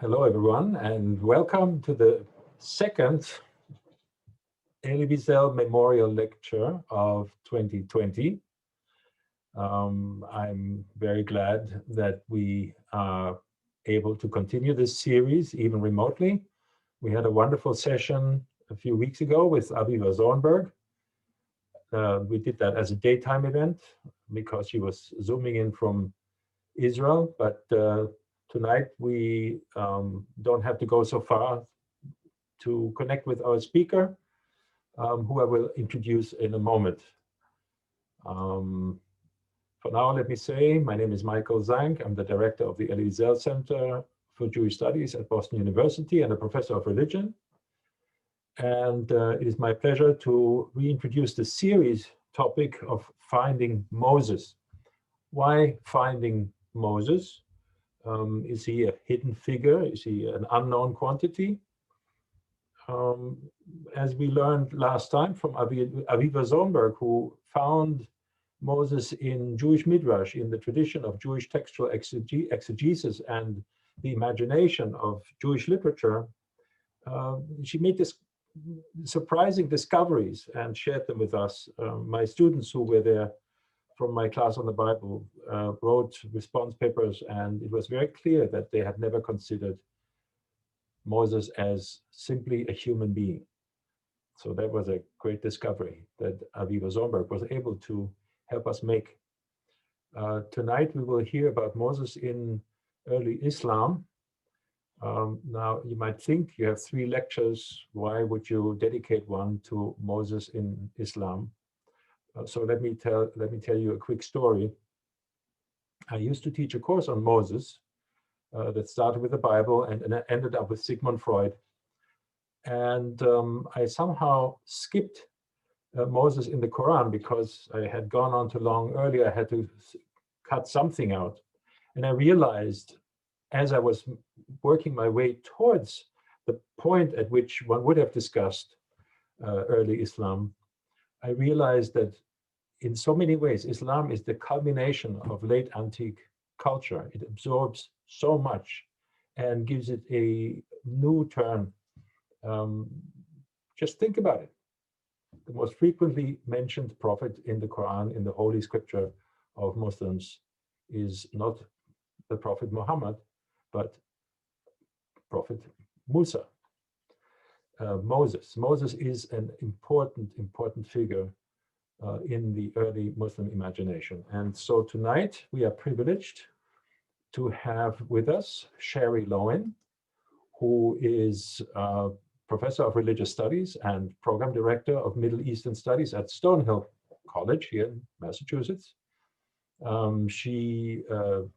Hello, everyone, and welcome to the second Elie Wiesel Memorial Lecture of 2020. I'm very glad that we are able to continue this series, even remotely. We had a wonderful session a few weeks ago with Aviva Zornberg. We did that as a daytime event because she was zooming in from Israel, but tonight we don't have to go so far to connect with our speaker, who I will introduce in a moment. For now, let me say, my name is Michael Zank. I'm the director of the Elie Wiesel Center for Jewish Studies at Boston University and a professor of religion. And it is my pleasure to reintroduce the series topic of finding Moses. Why finding Moses? Is he a hidden figure? Is he an unknown quantity? As we learned last time from Aviva Zornberg, who found Moses in Jewish Midrash, in the tradition of Jewish textual exegesis and the imagination of Jewish literature, she made this surprising discoveries and shared them with us. My students who were there from my class on the Bible wrote response papers, and it was very clear that they had never considered Moses as simply a human being. So that was a great discovery that Aviva Zornberg was able to help us make. Tonight we will hear about Moses in early Islam. Now you might think you have 3 lectures. Why would you dedicate one to Moses in Islam? So let me tell you a quick story. I used to teach a course on Moses that started with the Bible and ended up with Sigmund Freud. And I somehow skipped Moses in the Quran because I had gone on too long earlier. I had to cut something out. And I realized as I was working my way towards the point at which one would have discussed early Islam, I realized that in so many ways, Islam is the culmination of late antique culture. It absorbs so much and gives it a new turn. Just think about it. The most frequently mentioned prophet in the Quran, in the holy scripture of Muslims, is not the Prophet Muhammad, but Prophet Musa, Moses. Moses is an important figure in the early Muslim imagination. And so tonight we are privileged to have with us Shari Lowin, who is professor of religious studies and program director of Middle Eastern Studies at Stonehill College here in Massachusetts. She earned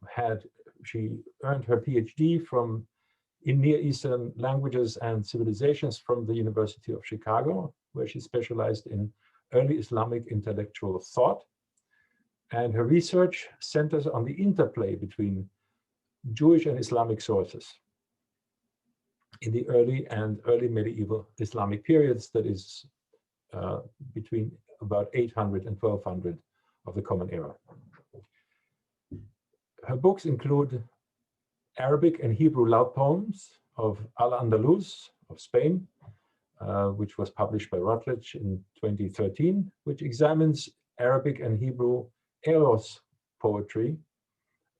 her PhD in Near Eastern languages and civilizations from the University of Chicago, where she specialized in early Islamic intellectual thought. And her research centers on the interplay between Jewish and Islamic sources in the early medieval Islamic periods, that is between about 800 and 1200 of the Common Era. Her books include Arabic and Hebrew love poems of Al-Andalus of Spain, which was published by Routledge in 2013, which examines Arabic and Hebrew eros poetry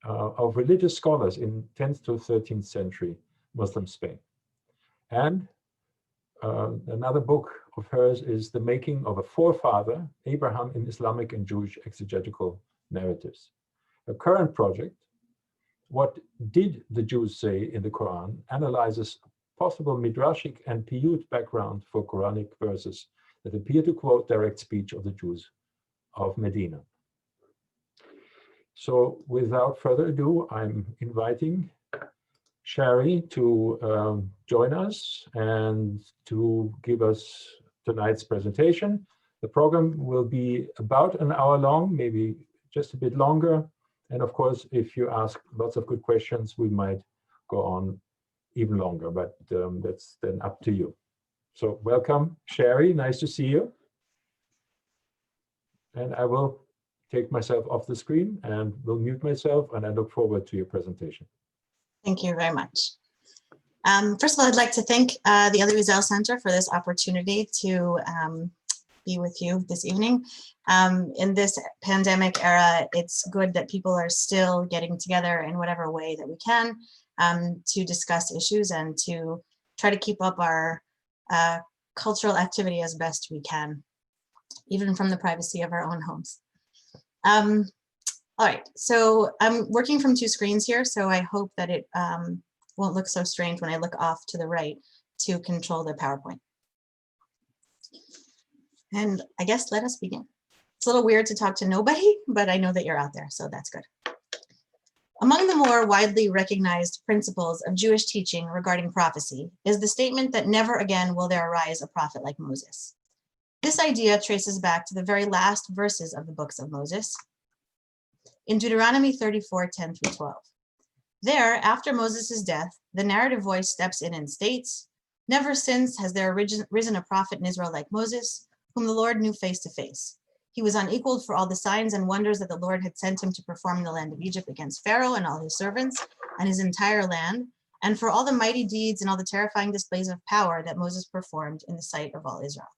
of religious scholars in 10th to 13th century Muslim Spain. And another book of hers is The Making of a Forefather, Abraham in Islamic and Jewish Exegetical Narratives. Her current project, What Did the Jews Say in the Quran, analyzes possible midrashic and piyut background for Quranic verses that appear to quote direct speech of the Jews of Medina. So without further ado, I'm inviting Shari to join us and to give us tonight's presentation. The program will be about an hour long, maybe just a bit longer. And of course, if you ask lots of good questions, we might go on even longer, but that's then up to you. So welcome, Shari, nice to see you. And I will take myself off the screen and will mute myself, and I look forward to your presentation. Thank you very much. First of all, I'd like to thank the Elie Wiesel Center for this opportunity to be with you this evening. In this pandemic era, it's good that people are still getting together in whatever way that we can to discuss issues and to try to keep up our cultural activity as best we can, even from the privacy of our own homes. All right, so I'm working from two screens here, so I hope that it won't look so strange when I look off to the right to control the PowerPoint. And I guess let us begin. It's a little weird to talk to nobody, but I know that you're out there, so that's good. Among the more widely recognized principles of Jewish teaching regarding prophecy is the statement that never again will there arise a prophet like Moses. This idea traces back to the very last verses of the books of Moses in Deuteronomy 34:10-12. There, after Moses' death, the narrative voice steps in and states, "Never since has there risen a prophet in Israel like Moses, whom the Lord knew face to face. He was unequaled for all the signs and wonders that the Lord had sent him to perform in the land of Egypt against Pharaoh and all his servants and his entire land, and for all the mighty deeds and all the terrifying displays of power that Moses performed in the sight of all Israel."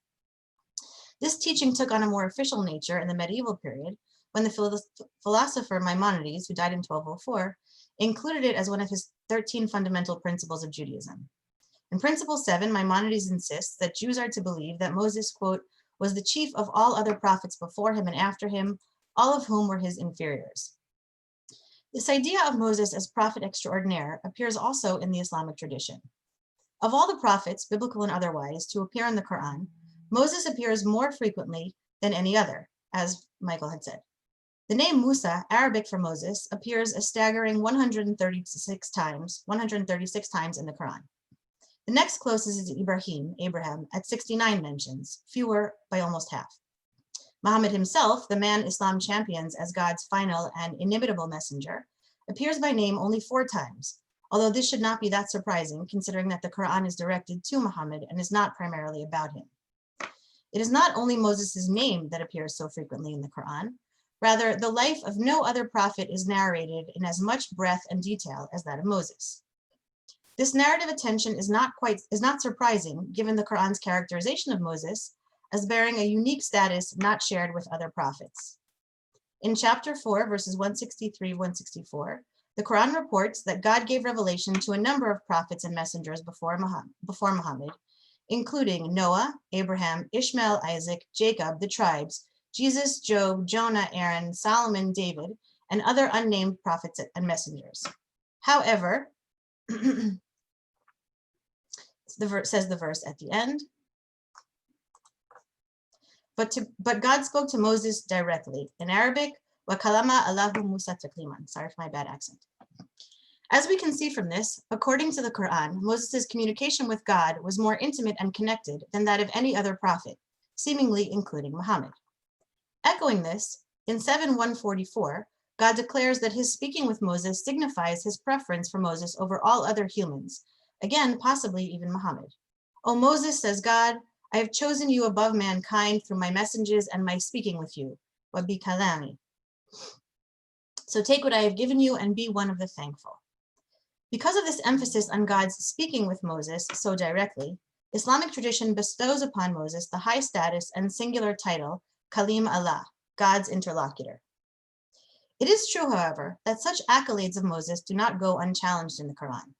This teaching took on a more official nature in the medieval period when the philosopher Maimonides, who died in 1204, included it as one of his 13 fundamental principles of Judaism. In Principle 7, Maimonides insists that Jews are to believe that Moses, quote, was the chief of all other prophets before him and after him, all of whom were his inferiors. This idea of Moses as prophet extraordinaire appears also in the Islamic tradition. Of all the prophets, biblical and otherwise, to appear in the Quran, Moses appears more frequently than any other, as Michael had said. The name Musa, Arabic for Moses, appears a staggering 136 times in the Quran. The next closest is Abraham, at 69 mentions, fewer by almost half. Muhammad himself, the man Islam champions as God's final and inimitable messenger, appears by name only 4 times, although this should not be that surprising considering that the Quran is directed to Muhammad and is not primarily about him. It is not only Moses' name that appears so frequently in the Quran, rather, the life of no other prophet is narrated in as much breadth and detail as that of Moses. This narrative attention is not surprising given the Quran's characterization of Moses as bearing a unique status not shared with other prophets. In chapter 4, verses 163-164, the Quran reports that God gave revelation to a number of prophets and messengers before Muhammad, including Noah, Abraham, Ishmael, Isaac, Jacob, the tribes, Jesus, Job, Jonah, Aaron, Solomon, David, and other unnamed prophets and messengers. However, says the verse at the end, but God spoke to Moses directly. In Arabic, وَكَلَمَ اللَّهُ مُوسَى تَكْلِيمًا. Sorry for my bad accent. As we can see from this, according to the Quran, Moses' communication with God was more intimate and connected than that of any other prophet, seemingly including Muhammad. Echoing this, in 7:144, God declares that his speaking with Moses signifies his preference for Moses over all other humans, again, possibly even Muhammad. "O Moses," says God, "I have chosen you above mankind through my messages and my speaking with you, wa bi kalami. So take what I have given you and be one of the thankful." Because of this emphasis on God's speaking with Moses so directly, Islamic tradition bestows upon Moses the high status and singular title, Kalim Allah, God's interlocutor. It is true, however, that such accolades of Moses do not go unchallenged in the Quran.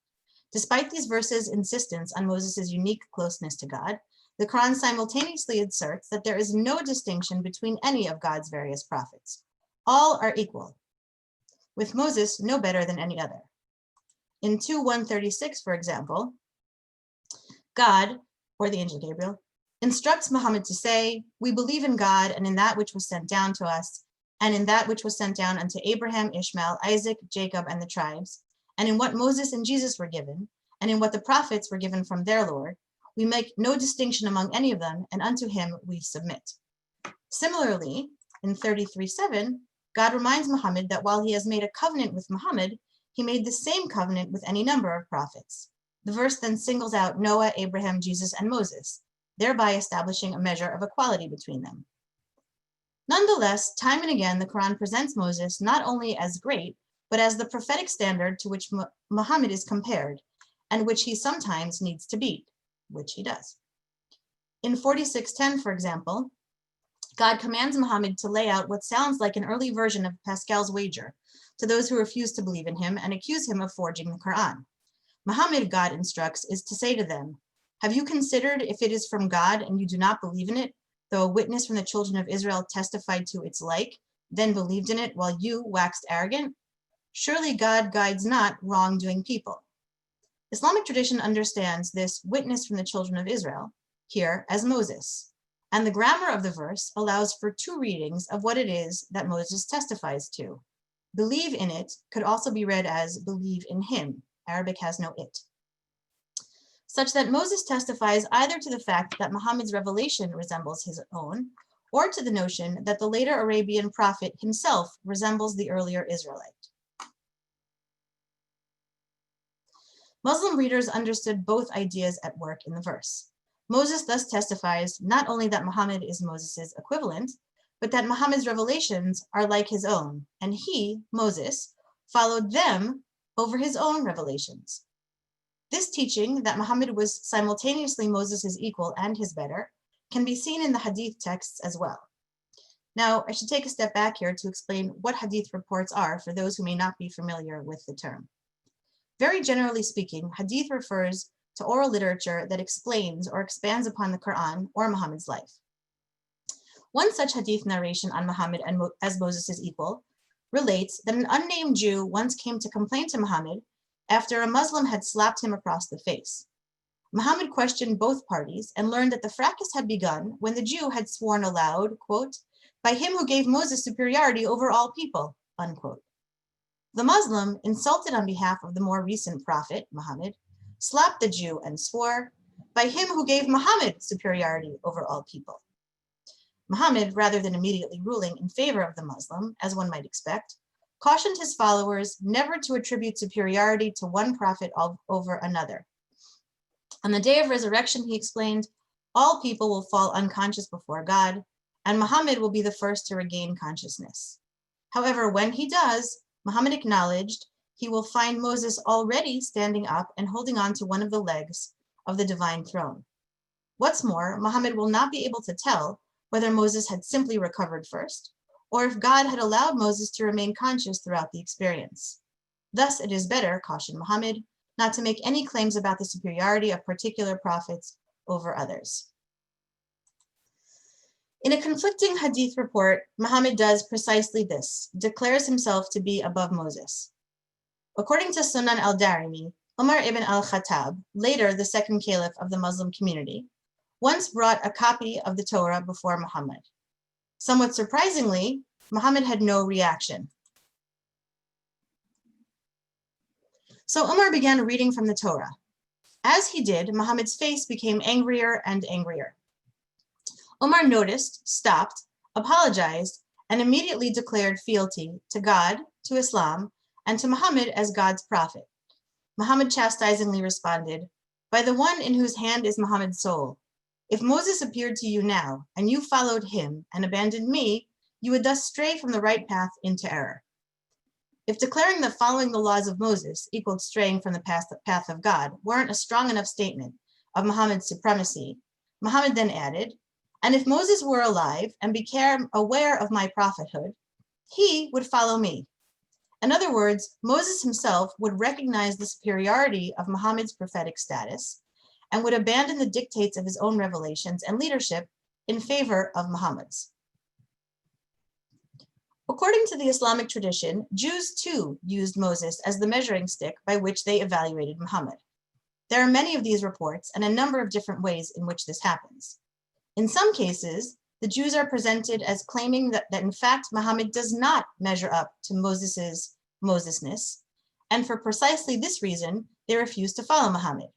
Despite these verses' insistence on Moses' unique closeness to God, the Quran simultaneously asserts that there is no distinction between any of God's various prophets. All are equal, with Moses no better than any other. In 2:136, for example, God, or the angel Gabriel, instructs Muhammad to say, "We believe in God and in that which was sent down to us, and in that which was sent down unto Abraham, Ishmael, Isaac, Jacob, and the tribes, and in what Moses and Jesus were given, and in what the prophets were given from their Lord. We make no distinction among any of them, and unto him we submit." Similarly, in 33:7, God reminds Muhammad that while he has made a covenant with Muhammad, he made the same covenant with any number of prophets. The verse then singles out Noah, Abraham, Jesus, and Moses, thereby establishing a measure of equality between them. Nonetheless, time and again, the Quran presents Moses not only as great, but as the prophetic standard to which Muhammad is compared, and which he sometimes needs to beat, which he does. In 46:10, for example, God commands Muhammad to lay out what sounds like an early version of Pascal's wager to those who refuse to believe in him and accuse him of forging the Quran. Muhammad, God instructs, is to say to them, "Have you considered if it is from God and you do not believe in it, though a witness from the children of Israel testified to its like, then believed in it while you waxed arrogant? Surely God guides not wrongdoing people." Islamic tradition understands this witness from the children of Israel here as Moses, and the grammar of the verse allows for two readings of what it is that Moses testifies to. Believe in it could also be read as believe in him. Arabic has no it. Such that Moses testifies either to the fact that Muhammad's revelation resembles his own, or to the notion that the later Arabian prophet himself resembles the earlier Israelite. Muslim readers understood both ideas at work in the verse. Moses thus testifies not only that Muhammad is Moses' equivalent, but that Muhammad's revelations are like his own, and he, Moses, followed them over his own revelations. This teaching that Muhammad was simultaneously Moses' equal and his better can be seen in the hadith texts as well. Now, I should take a step back here to explain what hadith reports are for those who may not be familiar with the term. Very generally speaking, hadith refers to oral literature that explains or expands upon the Quran or Muhammad's life. One such hadith narration on Muhammad as Moses' equal relates that an unnamed Jew once came to complain to Muhammad after a Muslim had slapped him across the face. Muhammad questioned both parties and learned that the fracas had begun when the Jew had sworn aloud, quote, "by him who gave Moses superiority over all people," unquote. The Muslim, insulted on behalf of the more recent prophet, Muhammad, slapped the Jew and swore, "by him who gave Muhammad superiority over all people." Muhammad, rather than immediately ruling in favor of the Muslim, as one might expect, cautioned his followers never to attribute superiority to one prophet over another. On the day of resurrection, he explained, all people will fall unconscious before God, and Muhammad will be the first to regain consciousness. However, when he does, Muhammad acknowledged he will find Moses already standing up and holding on to one of the legs of the divine throne. What's more, Muhammad will not be able to tell whether Moses had simply recovered first, or if God had allowed Moses to remain conscious throughout the experience. Thus, it is better, cautioned Muhammad, not to make any claims about the superiority of particular prophets over others. In a conflicting hadith report, Muhammad does precisely this, declares himself to be above Moses. According to Sunan al-Darimi, Umar ibn al-Khattab, later the second caliph of the Muslim community, once brought a copy of the Torah before Muhammad. Somewhat surprisingly, Muhammad had no reaction. So Umar began reading from the Torah. As he did, Muhammad's face became angrier and angrier. Umar noticed, stopped, apologized, and immediately declared fealty to God, to Islam, and to Muhammad as God's prophet. Muhammad chastisingly responded, "By the one in whose hand is Muhammad's soul, if Moses appeared to you now, and you followed him and abandoned me, you would thus stray from the right path into error." If declaring that following the laws of Moses equaled straying from the path of God weren't a strong enough statement of Muhammad's supremacy, Muhammad then added, "And if Moses were alive and became aware of my prophethood, he would follow me." In other words, Moses himself would recognize the superiority of Muhammad's prophetic status and would abandon the dictates of his own revelations and leadership in favor of Muhammad's. According to the Islamic tradition, Jews too used Moses as the measuring stick by which they evaluated Muhammad. There are many of these reports and a number of different ways in which this happens. In some cases, the Jews are presented as claiming that in fact Muhammad does not measure up to Moses's Mosesness, and for precisely this reason, they refuse to follow Muhammad.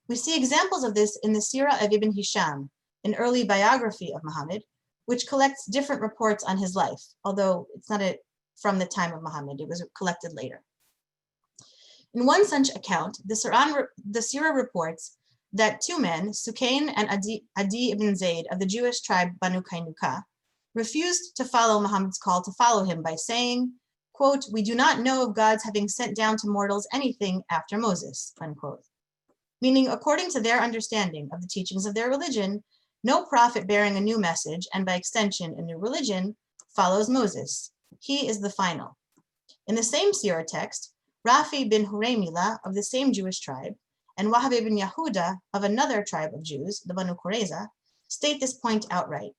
We see examples of this in the Sirah of Ibn Hisham, an early biography of Muhammad, which collects different reports on his life, although it's not from the time of Muhammad, it was collected later. In one such account, the Sirah reports that two men, Sukain and Adi ibn Zayd of the Jewish tribe Banu Kainuka, refused to follow Muhammad's call to follow him by saying, quote, "We do not know of God's having sent down to mortals anything after Moses," unquote. Meaning, according to their understanding of the teachings of their religion, no prophet bearing a new message, and by extension a new religion, follows Moses. He is the final. In the same Sirah text, Rafi bin Huraymila of the same Jewish tribe, and Wahab ibn Yahuda of another tribe of Jews, the Banu Qurayza, state this point outright.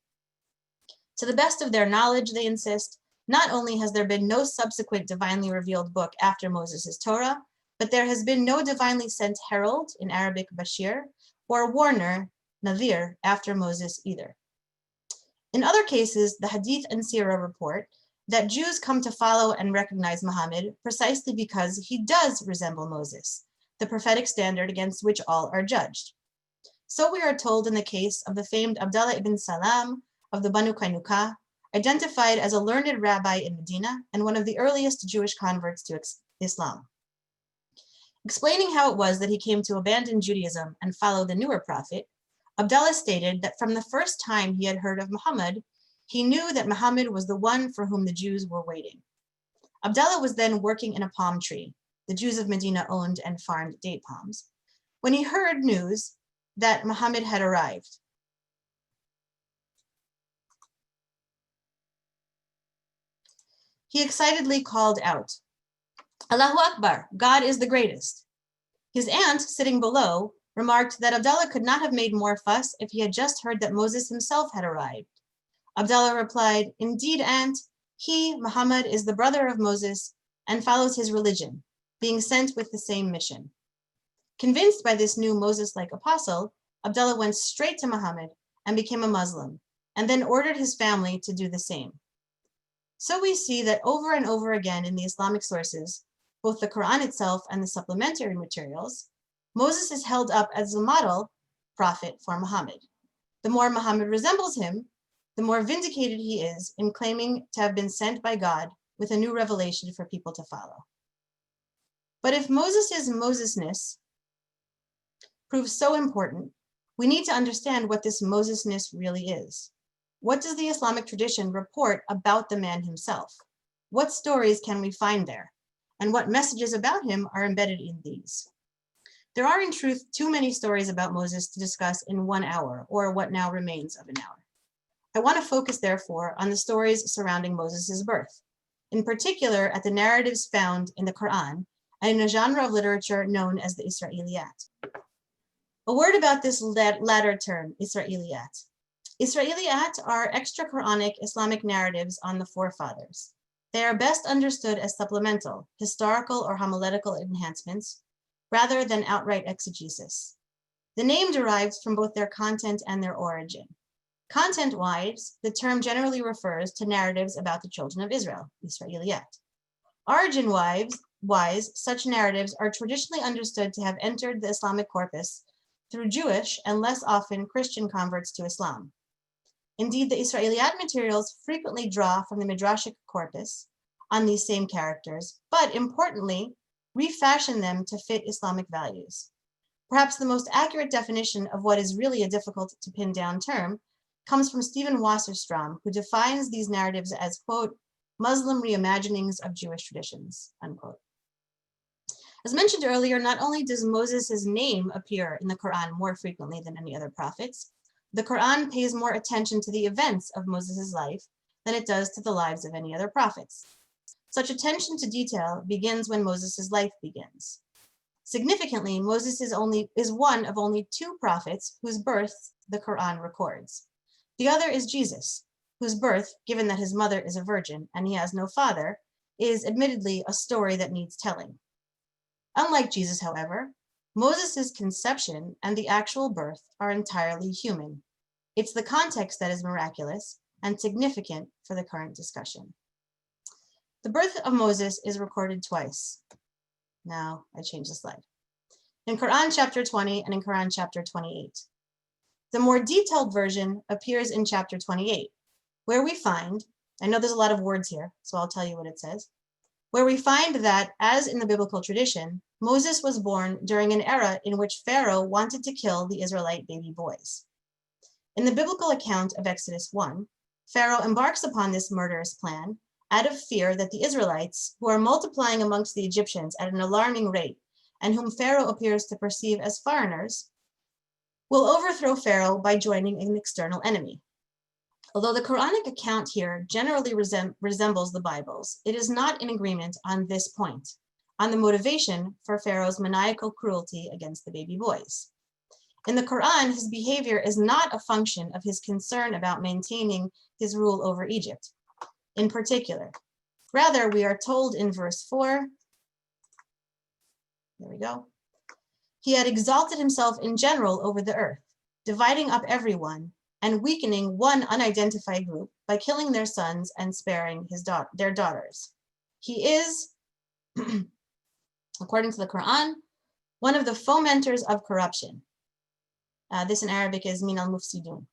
To the best of their knowledge, they insist, not only has there been no subsequent divinely revealed book after Moses' Torah, but there has been no divinely sent herald, in Arabic Bashir, or warner, Nadir, after Moses either. In other cases, the Hadith and Sirah report that Jews come to follow and recognize Muhammad precisely because he does resemble Moses, the prophetic standard against which all are judged. So we are told in the case of the famed Abdullah ibn Salam of the Banu Qaynuqa, identified as a learned rabbi in Medina and one of the earliest Jewish converts to Islam. Explaining how it was that he came to abandon Judaism and follow the newer prophet, Abdullah stated that from the first time he had heard of Muhammad, he knew that Muhammad was the one for whom the Jews were waiting. Abdullah was then working in a palm tree. The Jews of Medina owned and farmed date palms, when he heard news that Muhammad had arrived. He excitedly called out, "Allahu Akbar, God is the greatest." His aunt, sitting below, remarked that Abdullah could not have made more fuss if he had just heard that Moses himself had arrived. Abdullah replied, "Indeed, aunt, he, Muhammad, is the brother of Moses and follows his religion, being sent with the same mission." Convinced by this new Moses-like apostle, Abdullah went straight to Muhammad and became a Muslim, and then ordered his family to do the same. So we see that over and over again in the Islamic sources, both the Quran itself and the supplementary materials, Moses is held up as a model prophet for Muhammad. The more Muhammad resembles him, the more vindicated he is in claiming to have been sent by God with a new revelation for people to follow. But if Moses' Mosesness proves so important, we need to understand what this Mosesness really is. What does the Islamic tradition report about the man himself? What stories can we find there? And what messages about him are embedded in these? There are in truth too many stories about Moses to discuss in 1 hour, or what now remains of an hour. I want to focus, therefore, on the stories surrounding Moses' birth, in particular at the narratives found in the Quran and in a genre of literature known as the Isra'iliyyat. A word about this latter term, Isra'iliyyat. Isra'iliyyat are extra-Quranic Islamic narratives on the forefathers. They are best understood as supplemental, historical or homiletical enhancements, rather than outright exegesis. The name derives from both their content and their origin. Content-wise, the term generally refers to narratives about the children of Israel, Isra'iliyyat. Origin-wise, such narratives are traditionally understood to have entered the Islamic corpus through Jewish and less often Christian converts to Islam. Indeed, the Isra'iliyyat materials frequently draw from the Midrashic corpus on these same characters, but importantly, refashion them to fit Islamic values. Perhaps the most accurate definition of what is really a difficult to pin down term comes from Stephen Wasserstrom, who defines these narratives as, quote, Muslim reimaginings of Jewish traditions, unquote. As mentioned earlier, not only does Moses' name appear in the Quran more frequently than any other prophets, the Quran pays more attention to the events of Moses' life than it does to the lives of any other prophets. Such attention to detail begins when Moses' life begins. Significantly, Moses is one of only 2 prophets whose births the Quran records. The other is Jesus, whose birth, given that his mother is a virgin and he has no father, is admittedly a story that needs telling. Unlike Jesus, however, Moses' conception and the actual birth are entirely human. It's the context that is miraculous and significant for the current discussion. The birth of Moses is recorded twice. Now I change the slide. In Quran chapter 20 and in Quran chapter 28. The more detailed version appears in chapter 28, where we find, I know there's a lot of words here, so I'll tell you what it says, where we find that, as in the biblical tradition, Moses was born during an era in which Pharaoh wanted to kill the Israelite baby boys. In the biblical account of Exodus 1, Pharaoh embarks upon this murderous plan out of fear that the Israelites, who are multiplying amongst the Egyptians at an alarming rate, and whom Pharaoh appears to perceive as foreigners, will overthrow Pharaoh by joining an external enemy. Although the Quranic account here generally resembles the Bible's, it is not in agreement on this point, on the motivation for Pharaoh's maniacal cruelty against the baby boys. In the Quran, his behavior is not a function of his concern about maintaining his rule over Egypt in particular. Rather, we are told in verse 4, there we go, he had exalted himself in general over the earth, dividing up everyone and weakening one unidentified group by killing their sons and sparing their daughters. He is, according to the Quran, one of the fomenters of corruption. This in Arabic is min al-mufsidin.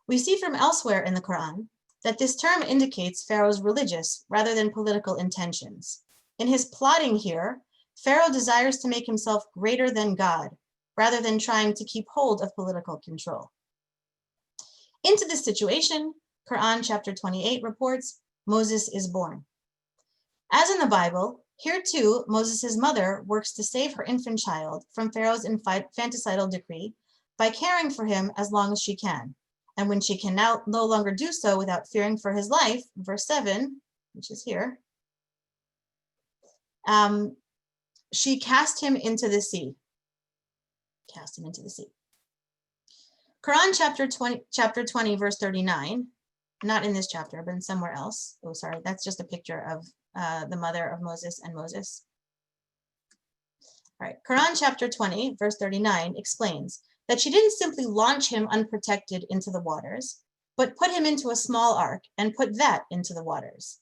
We see from elsewhere in the Quran that this term indicates Pharaoh's religious rather than political intentions. In his plotting here, Pharaoh desires to make himself greater than God, rather than trying to keep hold of political control. Into this situation, Quran chapter 28 reports, Moses is born. As in the Bible, here too, Moses' mother works to save her infant child from Pharaoh's infanticidal decree by caring for him as long as she can. And when she can now no longer do so without fearing for his life, verse 7, which is here, she cast him into the sea. Cast him into the sea. Quran chapter 20, verse 39, not in this chapter, but in somewhere else. Oh, sorry, that's just a picture of the mother of Moses and Moses. All right, Quran chapter 20, verse 39 explains that she didn't simply launch him unprotected into the waters, but put him into a small ark and put that into the waters.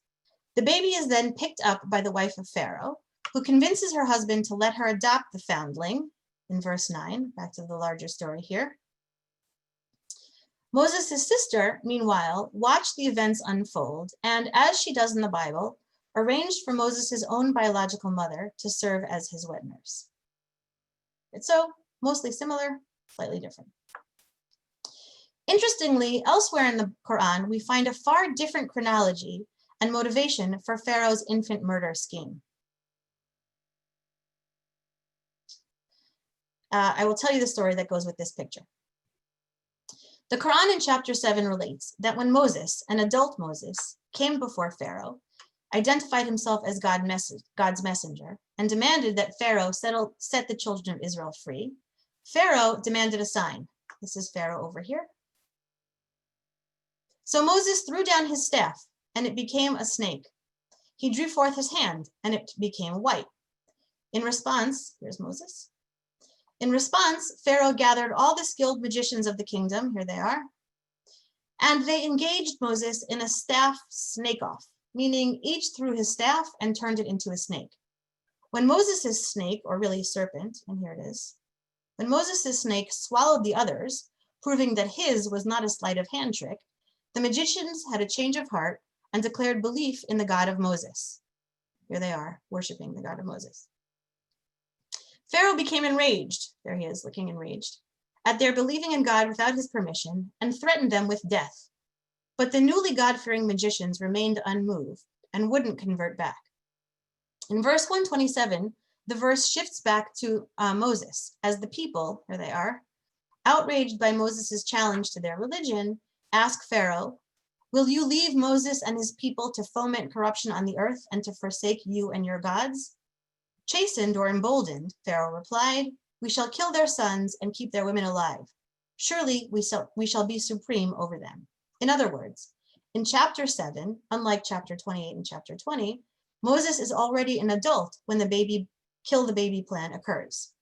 The baby is then picked up by the wife of Pharaoh, who convinces her husband to let her adopt the foundling, in verse 9, back to the larger story here. Moses' sister, meanwhile, watched the events unfold, and as she does in the Bible, arranged for Moses' own biological mother to serve as his wet nurse. It's so mostly similar, slightly different. Interestingly, elsewhere in the Quran, we find a far different chronology and motivation for Pharaoh's infant murder scheme. I will tell you the story that goes with this picture. The Quran in chapter 7 relates that when Moses, an adult Moses, came before Pharaoh, identified himself as God's messenger, and demanded that Pharaoh set the children of Israel free, Pharaoh demanded a sign. This is Pharaoh over here. So Moses threw down his staff, and it became a snake. He drew forth his hand, and it became white. In response, here's Moses. In response, Pharaoh gathered all the skilled magicians of the kingdom, here they are, and they engaged Moses in a staff snake-off, meaning each threw his staff and turned it into a snake. When Moses' snake, or really serpent, and here it is, when Moses' snake swallowed the others, proving that his was not a sleight of hand trick, the magicians had a change of heart and declared belief in the God of Moses. Here they are, worshiping the God of Moses. Pharaoh became enraged, there he is, looking enraged, at their believing in God without his permission and threatened them with death. But the newly God-fearing magicians remained unmoved and wouldn't convert back. In verse 127, the verse shifts back to Moses, as the people, here they are, outraged by Moses' challenge to their religion, ask Pharaoh, "Will you leave Moses and his people to foment corruption on the earth and to forsake you and your gods?" Chastened or emboldened, Pharaoh replied, "We shall kill their sons and keep their women alive. Surely we shall be supreme over them." In other words, in chapter 7, unlike chapter 28 and chapter 20, Moses is already an adult when the kill the baby plan occurs.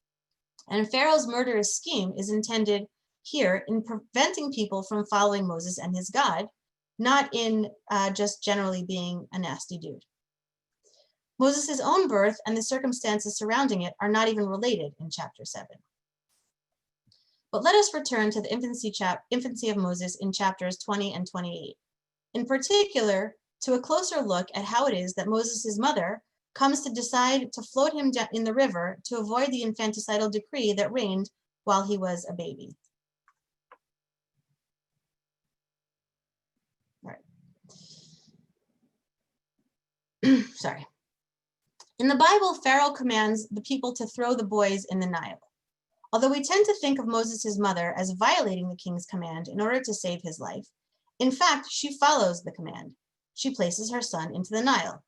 And Pharaoh's murderous scheme is intended here in preventing people from following Moses and his God, not in just generally being a nasty dude. Moses' own birth and the circumstances surrounding it are not even related in chapter 7. But let us return to the infancy of Moses in chapters 20 and 28. In particular, to a closer look at how it is that Moses' mother comes to decide to float him in the river to avoid the infanticidal decree that reigned while he was a baby. All right. Sorry. In the Bible, Pharaoh commands the people to throw the boys in the Nile. Although we tend to think of Moses' mother as violating the king's command in order to save his life, in fact, she follows the command. She places her son into the Nile.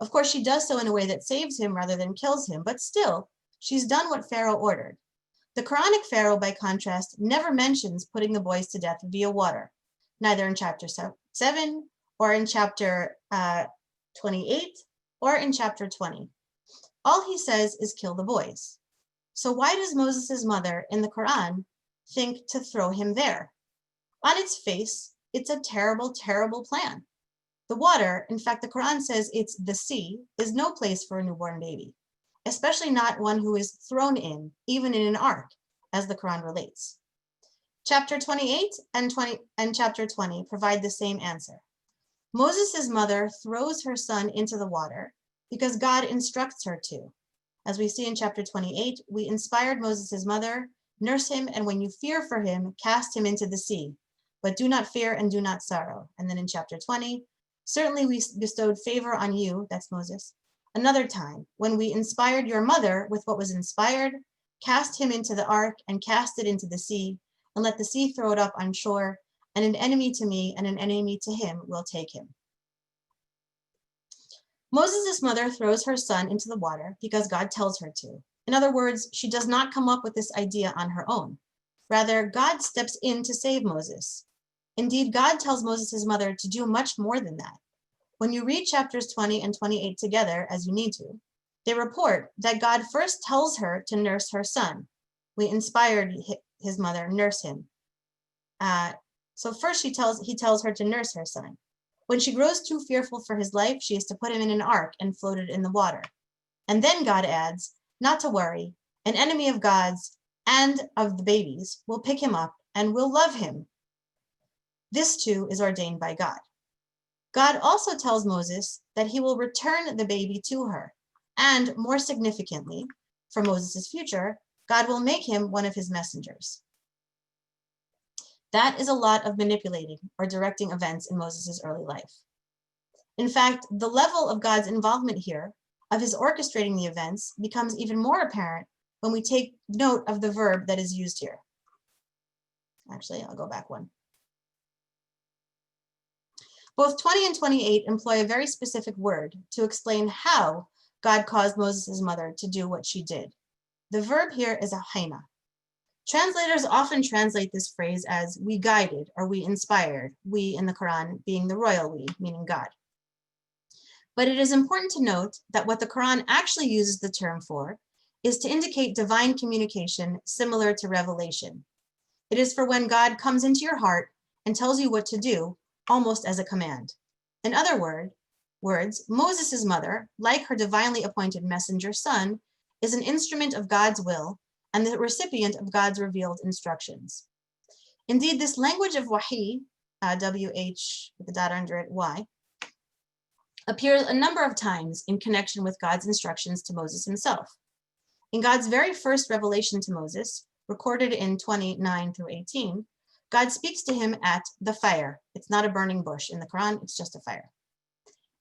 Of course, she does so in a way that saves him rather than kills him, but still, she's done what Pharaoh ordered. The Quranic Pharaoh, by contrast, never mentions putting the boys to death via water, neither in chapter 7 or in chapter 28 or in chapter 20. All he says is kill the boys. So why does Moses' mother in the Quran think to throw him there? On its face, it's a terrible, terrible plan. The water, in fact, the Quran says it's the sea, is no place for a newborn baby, especially not one who is thrown in, even in an ark, as the Quran relates. Chapter 28 and chapter 20 provide the same answer. Moses' mother throws her son into the water because God instructs her to. As we see in chapter 28, we inspired Moses' mother, nurse him, and when you fear for him, cast him into the sea. But do not fear and do not sorrow. And then in chapter 20, certainly we bestowed favor on you, that's Moses, another time, when we inspired your mother with what was inspired, cast him into the ark and cast it into the sea, and let the sea throw it up on shore, and an enemy to me and an enemy to him will take him. Moses' mother throws her son into the water because God tells her to. In other words, she does not come up with this idea on her own. Rather, God steps in to save Moses. Indeed, God tells Moses' mother to do much more than that. When you read chapters 20 and 28 together, as you need to, they report that God first tells her to nurse her son. We inspired his mother, nurse him. So first he tells her to nurse her son. When she grows too fearful for his life, she is to put him in an ark and float it in the water. And then God adds, not to worry, an enemy of God's and of the baby's will pick him up and will love him. This too is ordained by God. God also tells Moses that he will return the baby to her. And more significantly, for Moses' future, God will make him one of his messengers. That is a lot of manipulating or directing events in Moses' early life. In fact, the level of God's involvement here, of his orchestrating the events, becomes even more apparent when we take note of the verb that is used here. Actually, I'll go back one. Both 20 and 28 employ a very specific word to explain how God caused Moses' mother to do what she did. The verb here is a haina. Translators often translate this phrase as we guided or we inspired, we in the Quran being the royal we, meaning God. But it is important to note that what the Quran actually uses the term for is to indicate divine communication similar to revelation. It is for when God comes into your heart and tells you what to do, almost as a command. In other words, Moses' mother, like her divinely appointed messenger son, is an instrument of God's will and the recipient of God's revealed instructions. Indeed, this language of wahi, W-H with the dot under it, Y, appears a number of times in connection with God's instructions to Moses himself. In God's very first revelation to Moses, recorded in 29 through 18, God speaks to him at the fire. It's not a burning bush in the Quran, it's just a fire.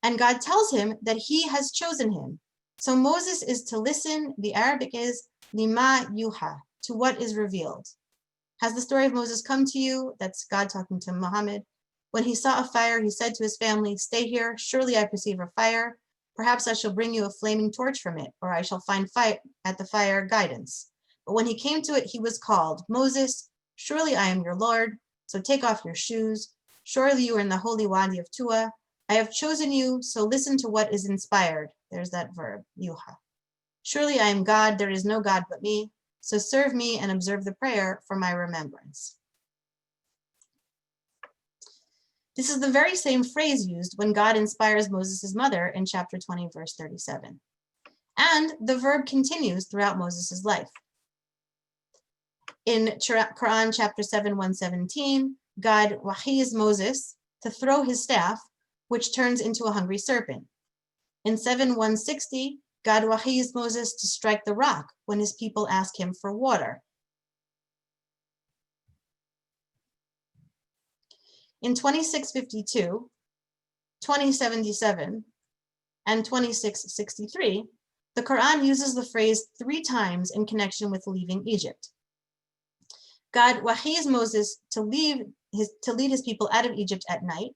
And God tells him that he has chosen him. So Moses is to listen, the Arabic is lima yuha, to what is revealed. Has the story of Moses come to you? That's God talking to Muhammad. When he saw a fire, he said to his family, stay here, surely I perceive a fire. Perhaps I shall bring you a flaming torch from it, or I shall find at the fire guidance. But when he came to it, he was called, Moses, surely I am your Lord, so take off your shoes. Surely you are in the holy wadi of Tua. I have chosen you, so listen to what is inspired. There's that verb, yuha. Surely I am God, there is no God but me, so serve me and observe the prayer for my remembrance. This is the very same phrase used when God inspires Moses' mother in chapter 20, verse 37. And the verb continues throughout Moses' life. In Quran chapter 7, 117, God wahis Moses to throw his staff, which turns into a hungry serpent. In 7, 160, God wahis Moses to strike the rock when his people ask him for water. In 2652, 2077, and 26:63, the Quran uses the phrase 3 times in connection with leaving Egypt. God wahiys Moses to lead his people out of Egypt at night,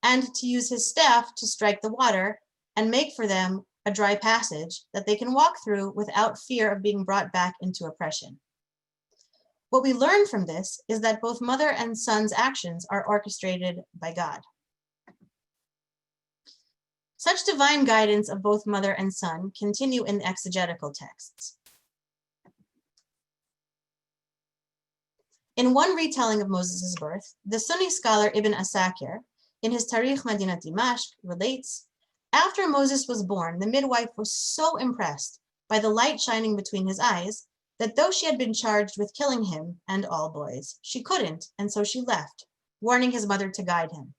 and to use his staff to strike the water and make for them a dry passage that they can walk through without fear of being brought back into oppression. What we learn from this is that both mother and son's actions are orchestrated by God. Such divine guidance of both mother and son continue in the exegetical texts. In one retelling of Moses' birth, the Sunni scholar Ibn Asakir, in his Tarikh Madinat Dimashq, relates, after Moses was born, the midwife was so impressed by the light shining between his eyes that though she had been charged with killing him and all boys, she couldn't, and so she left, warning his mother to guide him.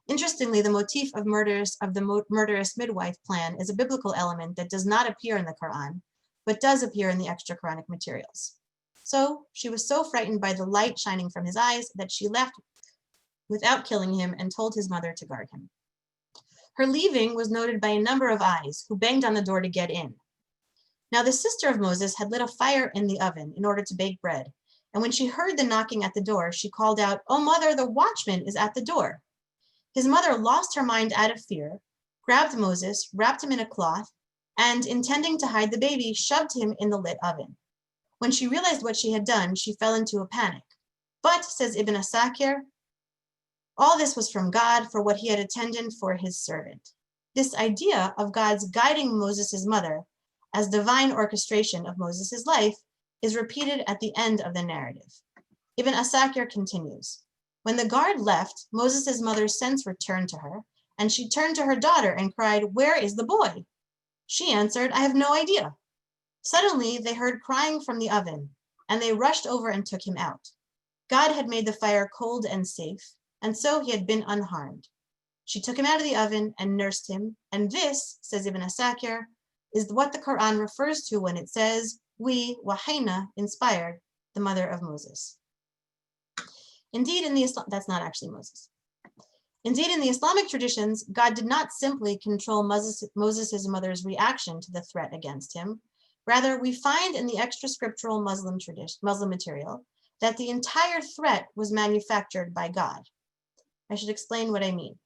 Interestingly, the motif of the murderous midwife plan is a biblical element that does not appear in the Quran, but does appear in the extra Quranic materials. So she was so frightened by the light shining from his eyes that she left without killing him and told his mother to guard him. Her leaving was noted by a number of eyes who banged on the door to get in. Now the sister of Moses had lit a fire in the oven in order to bake bread, and when she heard the knocking at the door, she called out, "Oh mother, the watchman is at the door." His mother lost her mind out of fear, grabbed Moses, wrapped him in a cloth, and intending to hide the baby, shoved him in the lit oven. When she realized what she had done, she fell into a panic. But, says Ibn Asakir, all this was from God for what he had intended for his servant. This idea of God's guiding Moses' mother as divine orchestration of Moses' life is repeated at the end of the narrative. Ibn Asakir continues, when the guard left, Moses' mother's sense returned to her, and she turned to her daughter and cried, "Where is the boy?" She answered, "I have no idea." Suddenly, they heard crying from the oven, and they rushed over and took him out. God had made the fire cold and safe, and so he had been unharmed. She took him out of the oven and nursed him, and this, says Ibn Asakir, is what the Quran refers to when it says, "We, Wahayna, inspired the mother of Moses." Indeed, that's not actually Moses. Indeed, in the Islamic traditions, God did not simply control Moses' mother's reaction to the threat against him. Rather, we find in the extra-scriptural Muslim material that the entire threat was manufactured by God. I should explain what I mean.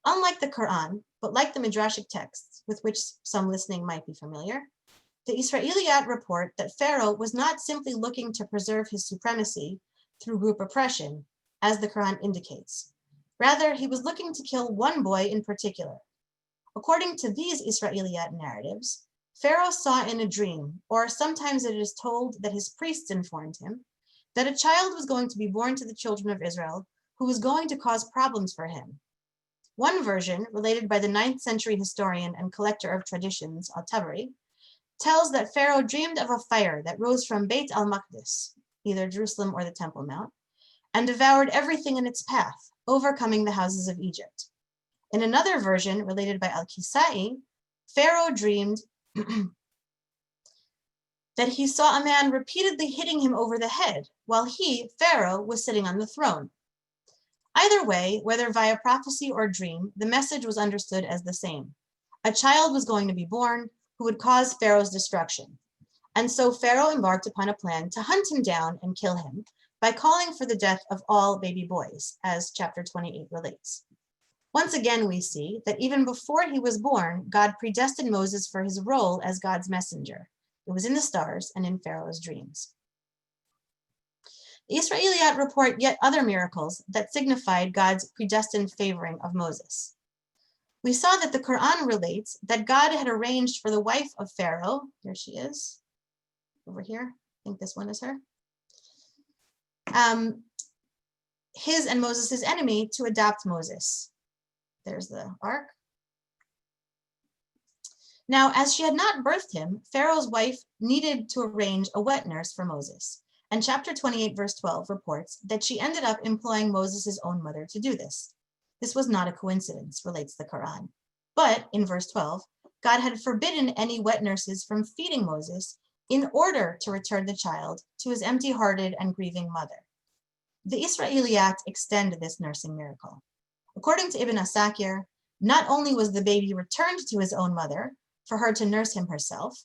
Unlike the Quran, but like the Midrashic texts, with which some listening might be familiar, the Isra'iliyyat report that Pharaoh was not simply looking to preserve his supremacy through group oppression, as the Quran indicates. Rather, he was looking to kill one boy in particular. According to these Isra'iliyyat narratives, Pharaoh saw in a dream, or sometimes it is told that his priests informed him, that a child was going to be born to the children of Israel who was going to cause problems for him. One version, related by the 9th century historian and collector of traditions, Al-Tabari, tells that Pharaoh dreamed of a fire that rose from Beit al-Maqdis, either Jerusalem or the Temple Mount, and devoured everything in its path, overcoming the houses of Egypt. In another version, related by Al-Kisai, Pharaoh dreamed that he saw a man repeatedly hitting him over the head, while he, Pharaoh, was sitting on the throne. Either way, whether via prophecy or dream, the message was understood as the same. A child was going to be born who would cause Pharaoh's destruction. And so Pharaoh embarked upon a plan to hunt him down and kill him by calling for the death of all baby boys, as chapter 28 relates. Once again, we see that even before he was born, God predestined Moses for his role as God's messenger. It was in the stars and in Pharaoh's dreams. The Isra'iliyyat report yet other miracles that signified God's predestined favoring of Moses. We saw that the Quran relates that God had arranged for the wife of Pharaoh, here she is, over here, I think this one is her, his and Moses' enemy to adopt Moses. There's the ark. Now, as she had not birthed him, Pharaoh's wife needed to arrange a wet nurse for Moses. And chapter 28, verse 12 reports that she ended up employing Moses' own mother to do this. This was not a coincidence, relates the Quran. But in verse 12, God had forbidden any wet nurses from feeding Moses in order to return the child to his empty-hearted and grieving mother. The Isra'iliyyat extend this nursing miracle. According to Ibn Asakir, Not only was the baby returned to his own mother for her to nurse him herself,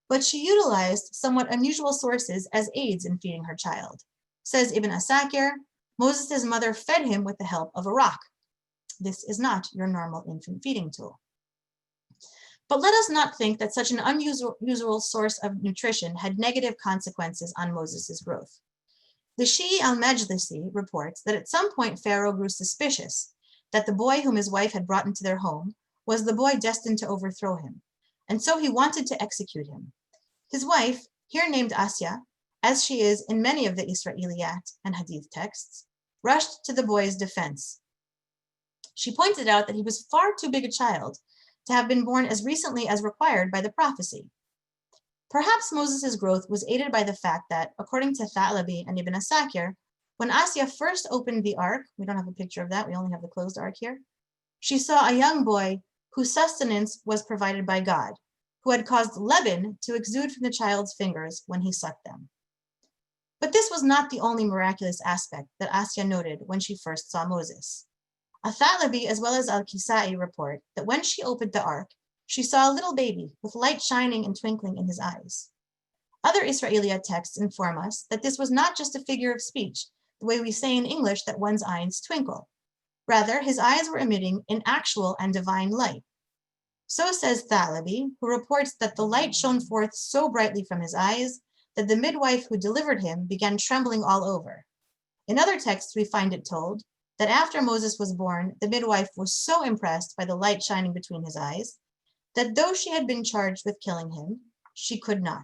but she utilized somewhat unusual sources as aids in feeding her child. Says Ibn Asakir, Moses' mother fed him with the help of a rock. This is not your normal infant feeding tool. But let us not think that such an unusual source of nutrition had negative consequences on Moses' growth. The Shi'i al-Majlisi reports that at some point Pharaoh grew suspicious that the boy whom his wife had brought into their home was the boy destined to overthrow him, and so he wanted to execute him. His wife, here named Asya, as she is in many of the Isra'iliyyat and Hadith texts, rushed to the boy's defense. She pointed out that he was far too big a child to have been born as recently as required by the prophecy. Perhaps Moses' growth was aided by the fact that, according to Thalabi and Ibn Asakir, when Asya first opened the ark, we don't have a picture of that, we only have the closed ark here, she saw a young boy whose sustenance was provided by God, who had caused leaven to exude from the child's fingers when he sucked them. But this was not the only miraculous aspect that Asya noted when she first saw Moses. Thalabi as well as Al-Kisai report that when she opened the ark, she saw a little baby with light shining and twinkling in his eyes. Other Isra'iliyyat texts inform us that this was not just a figure of speech, the way we say in English that one's eyes twinkle. Rather, his eyes were emitting an actual and divine light. So says Thalabi, who reports that the light shone forth so brightly from his eyes that the midwife who delivered him began trembling all over. In other texts, we find it told that after Moses was born, the midwife was so impressed by the light shining between his eyes that though she had been charged with killing him, she could not.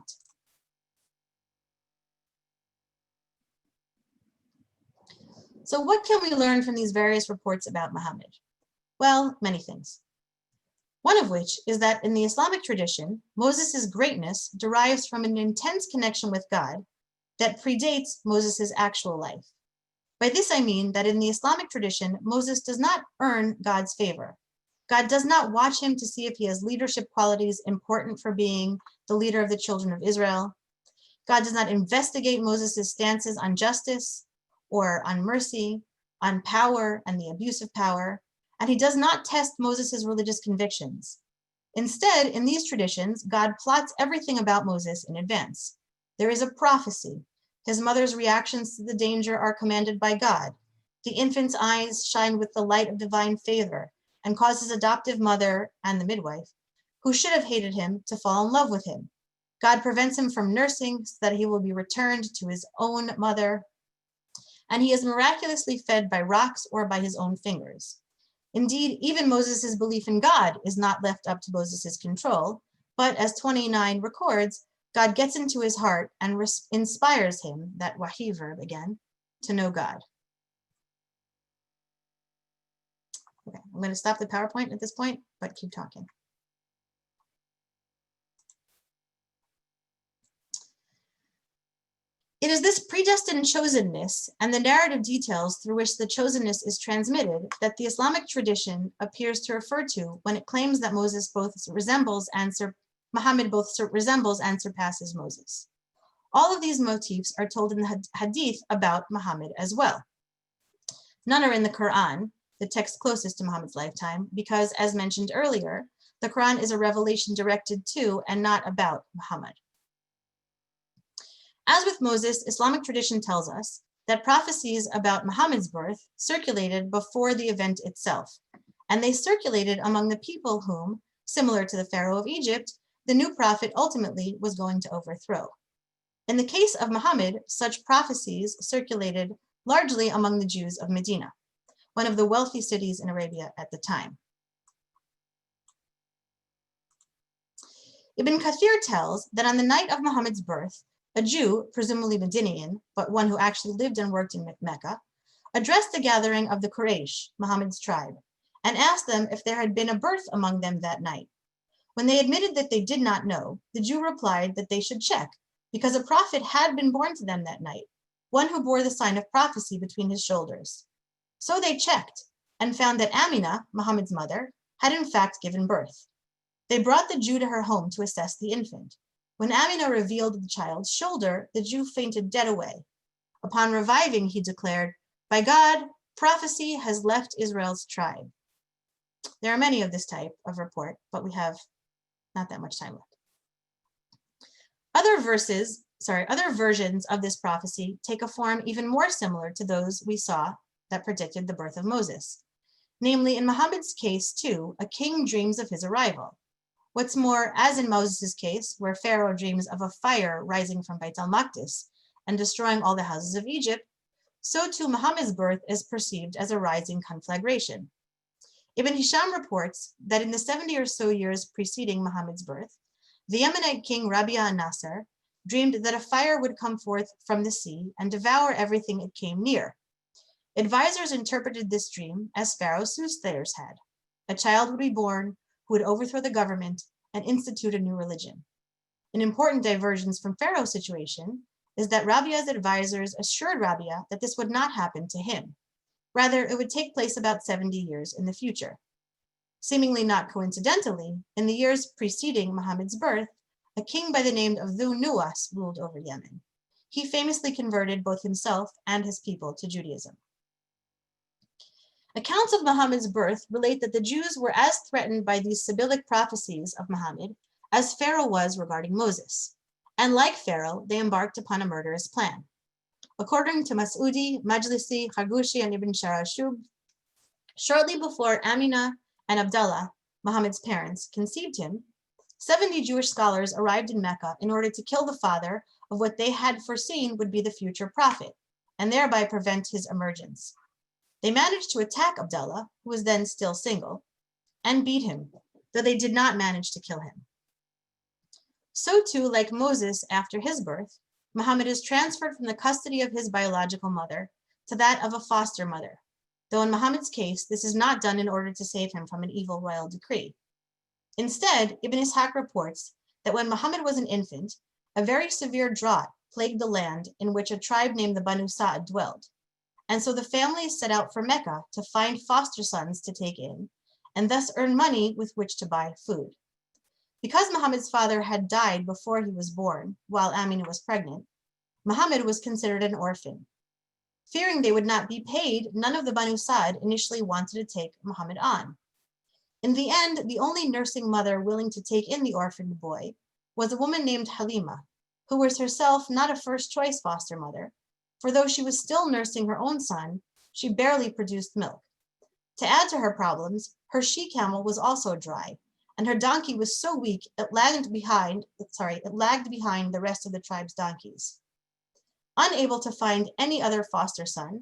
So what can we learn from these various reports about Muhammad? Well, many things. One of which is that in the Islamic tradition, Moses' greatness derives from an intense connection with God that predates Moses' actual life. By this I mean that in the Islamic tradition, Moses does not earn God's favor. God does not watch him to see if he has leadership qualities important for being the leader of the children of Israel. God does not investigate Moses' stances on justice or on mercy, on power and the abuse of power, and he does not test Moses' religious convictions. Instead, in these traditions, God plots everything about Moses in advance. There is a prophecy. His mother's reactions to the danger are commanded by God. The infant's eyes shine with the light of divine favor and cause his adoptive mother and the midwife, who should have hated him, to fall in love with him. God prevents him from nursing so that he will be returned to his own mother, and he is miraculously fed by rocks or by his own fingers. Indeed, even Moses' belief in God is not left up to Moses' control, but as 29 records, God gets into his heart and inspires him, that wahi verb again, to know God. Okay, I'm going to stop the PowerPoint at this point, but keep talking. It is this predestined chosenness and the narrative details through which the chosenness is transmitted that the Islamic tradition appears to refer to when it claims that Muhammad both resembles and surpasses Moses. All of these motifs are told in the Hadith about Muhammad as well. None are in the Quran, the text closest to Muhammad's lifetime, because, as mentioned earlier, the Quran is a revelation directed to and not about Muhammad. As with Moses, Islamic tradition tells us that prophecies about Muhammad's birth circulated before the event itself, and they circulated among the people whom, similar to the Pharaoh of Egypt, the new prophet ultimately was going to overthrow. In the case of Muhammad, such prophecies circulated largely among the Jews of Medina, one of the wealthy cities in Arabia at the time. Ibn Kathir tells that on the night of Muhammad's birth, a Jew, presumably Medinian, but one who actually lived and worked in Mecca, addressed the gathering of the Quraysh, Muhammad's tribe, and asked them if there had been a birth among them that night. When they admitted that they did not know, the Jew replied that they should check, because a prophet had been born to them that night, one who bore the sign of prophecy between his shoulders. So they checked and found that Amina, Muhammad's mother, had in fact given birth. They brought the Jew to her home to assess the infant. When Amina revealed the child's shoulder, the Jew fainted dead away. Upon reviving, he declared, "By God, prophecy has left Israel's tribe." There are many of this type of report, but we have not that much time left. Other versions of this prophecy take a form even more similar to those we saw that predicted the birth of Moses. Namely, in Muhammad's case, too, a king dreams of his arrival. What's more, as in Moses' case, where Pharaoh dreams of a fire rising from Beit al-Maqdis and destroying all the houses of Egypt, so too Muhammad's birth is perceived as a rising conflagration. Ibn Hisham reports that in the 70 or so years preceding Muhammad's birth, the Yemenite king Rabia an-Nasr dreamed that a fire would come forth from the sea and devour everything it came near. Advisors interpreted this dream as Pharaoh's soothsayers had. A child would be born who would overthrow the government and institute a new religion. An important divergence from Pharaoh's situation is that Rabia's advisors assured Rabia that this would not happen to him. Rather, it would take place about 70 years in the future. Seemingly not coincidentally, in the years preceding Muhammad's birth, a king by the name of Dhu Nuwas ruled over Yemen. He famously converted both himself and his people to Judaism. Accounts of Muhammad's birth relate that the Jews were as threatened by these Sibyllic prophecies of Muhammad as Pharaoh was regarding Moses. And like Pharaoh, they embarked upon a murderous plan. According to Mas'udi, Majlisi, Khargushi, and Ibn Sharashub, shortly before Amina and Abdullah, Muhammad's parents, conceived him, 70 Jewish scholars arrived in Mecca in order to kill the father of what they had foreseen would be the future prophet, and thereby prevent his emergence. They managed to attack Abdullah, who was then still single, and beat him, though they did not manage to kill him. So too, like Moses after his birth, Muhammad is transferred from the custody of his biological mother to that of a foster mother, though in Muhammad's case, this is not done in order to save him from an evil royal decree. Instead, Ibn Ishaq reports that when Muhammad was an infant, a very severe drought plagued the land in which a tribe named the Banu Sa'd dwelled, and so the family set out for Mecca to find foster sons to take in, and thus earn money with which to buy food. Because Muhammad's father had died before he was born, while Amina was pregnant, Muhammad was considered an orphan. Fearing they would not be paid, none of the Banu Sa'd initially wanted to take Muhammad on. In the end, the only nursing mother willing to take in the orphaned boy was a woman named Halima, who was herself not a first-choice foster mother, for though she was still nursing her own son, she barely produced milk. To add to her problems, her she-camel was also dry, and her donkey was so weak it lagged behind the rest of the tribe's donkeys. Unable to find any other foster son,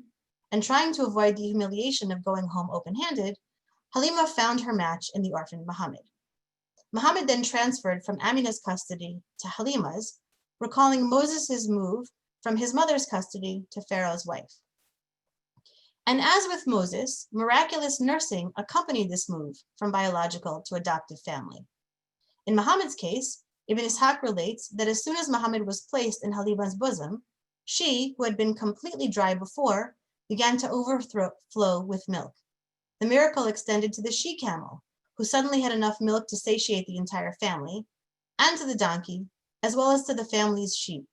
and trying to avoid the humiliation of going home open-handed, Halima found her match in the orphan Muhammad. Muhammad then transferred from Amina's custody to Halima's, recalling Moses' move from his mother's custody to Pharaoh's wife. And as with Moses, miraculous nursing accompanied this move from biological to adoptive family. In Muhammad's case, Ibn Ishaq relates that as soon as Muhammad was placed in Halima's bosom, she, who had been completely dry before, began to overflow with milk. The miracle extended to the she-camel, who suddenly had enough milk to satiate the entire family, and to the donkey, as well as to the family's sheep.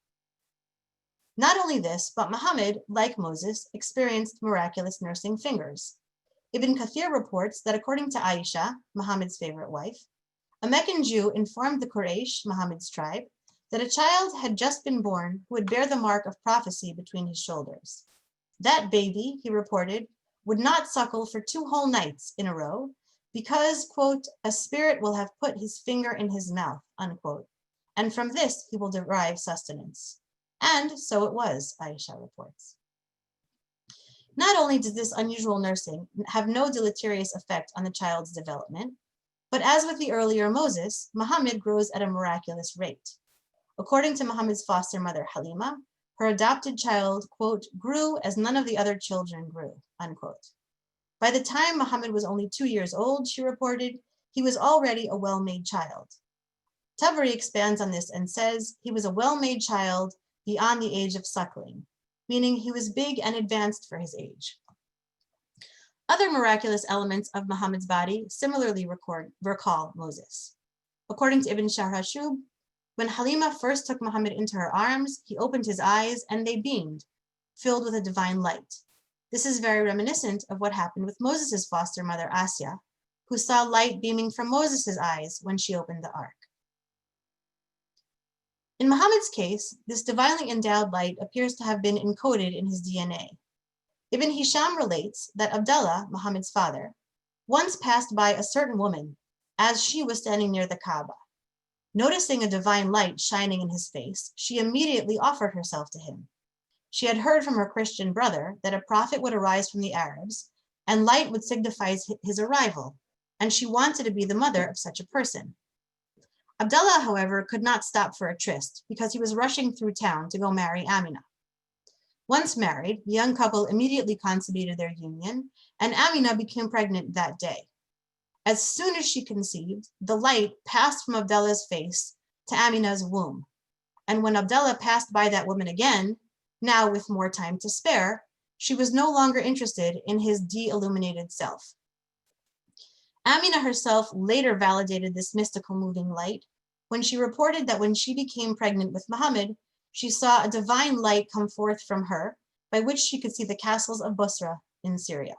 Not only this, but Muhammad, like Moses, experienced miraculous nursing fingers. Ibn Kathir reports that according to Aisha, Muhammad's favorite wife, a Meccan Jew informed the Quraysh, Muhammad's tribe, that a child had just been born who would bear the mark of prophecy between his shoulders. That baby, he reported, would not suckle for 2 whole nights in a row because, quote, a spirit will have put his finger in his mouth, unquote, and from this he will derive sustenance. And so it was, Aisha reports. Not only did this unusual nursing have no deleterious effect on the child's development, but as with the earlier Moses, Muhammad grows at a miraculous rate. According to Muhammad's foster mother, Halima, her adopted child, quote, grew as none of the other children grew, unquote. By the time Muhammad was only 2 years old, she reported, he was already a well-made child. Tabari expands on this and says he was a well-made child beyond the age of suckling, meaning he was big and advanced for his age. Other miraculous elements of Muhammad's body similarly recall Moses. According to Ibn Sharashub, when Halima first took Muhammad into her arms, he opened his eyes and they beamed, filled with a divine light. This is very reminiscent of what happened with Moses' foster mother, Asya, who saw light beaming from Moses' eyes when she opened the ark. In Muhammad's case, this divinely endowed light appears to have been encoded in his DNA. Ibn Hisham relates that Abdullah, Muhammad's father, once passed by a certain woman as she was standing near the Kaaba. Noticing a divine light shining in his face, she immediately offered herself to him. She had heard from her Christian brother that a prophet would arise from the Arabs, and light would signify his arrival, and she wanted to be the mother of such a person. Abdullah, however, could not stop for a tryst because he was rushing through town to go marry Amina. Once married, the young couple immediately consummated their union, and Amina became pregnant that day. As soon as she conceived, the light passed from Abdullah's face to Amina's womb. And when Abdullah passed by that woman again, now with more time to spare, she was no longer interested in his de-illuminated self. Amina herself later validated this mystical moving light when she reported that when she became pregnant with Muhammad, she saw a divine light come forth from her, by which she could see the castles of Busra in Syria.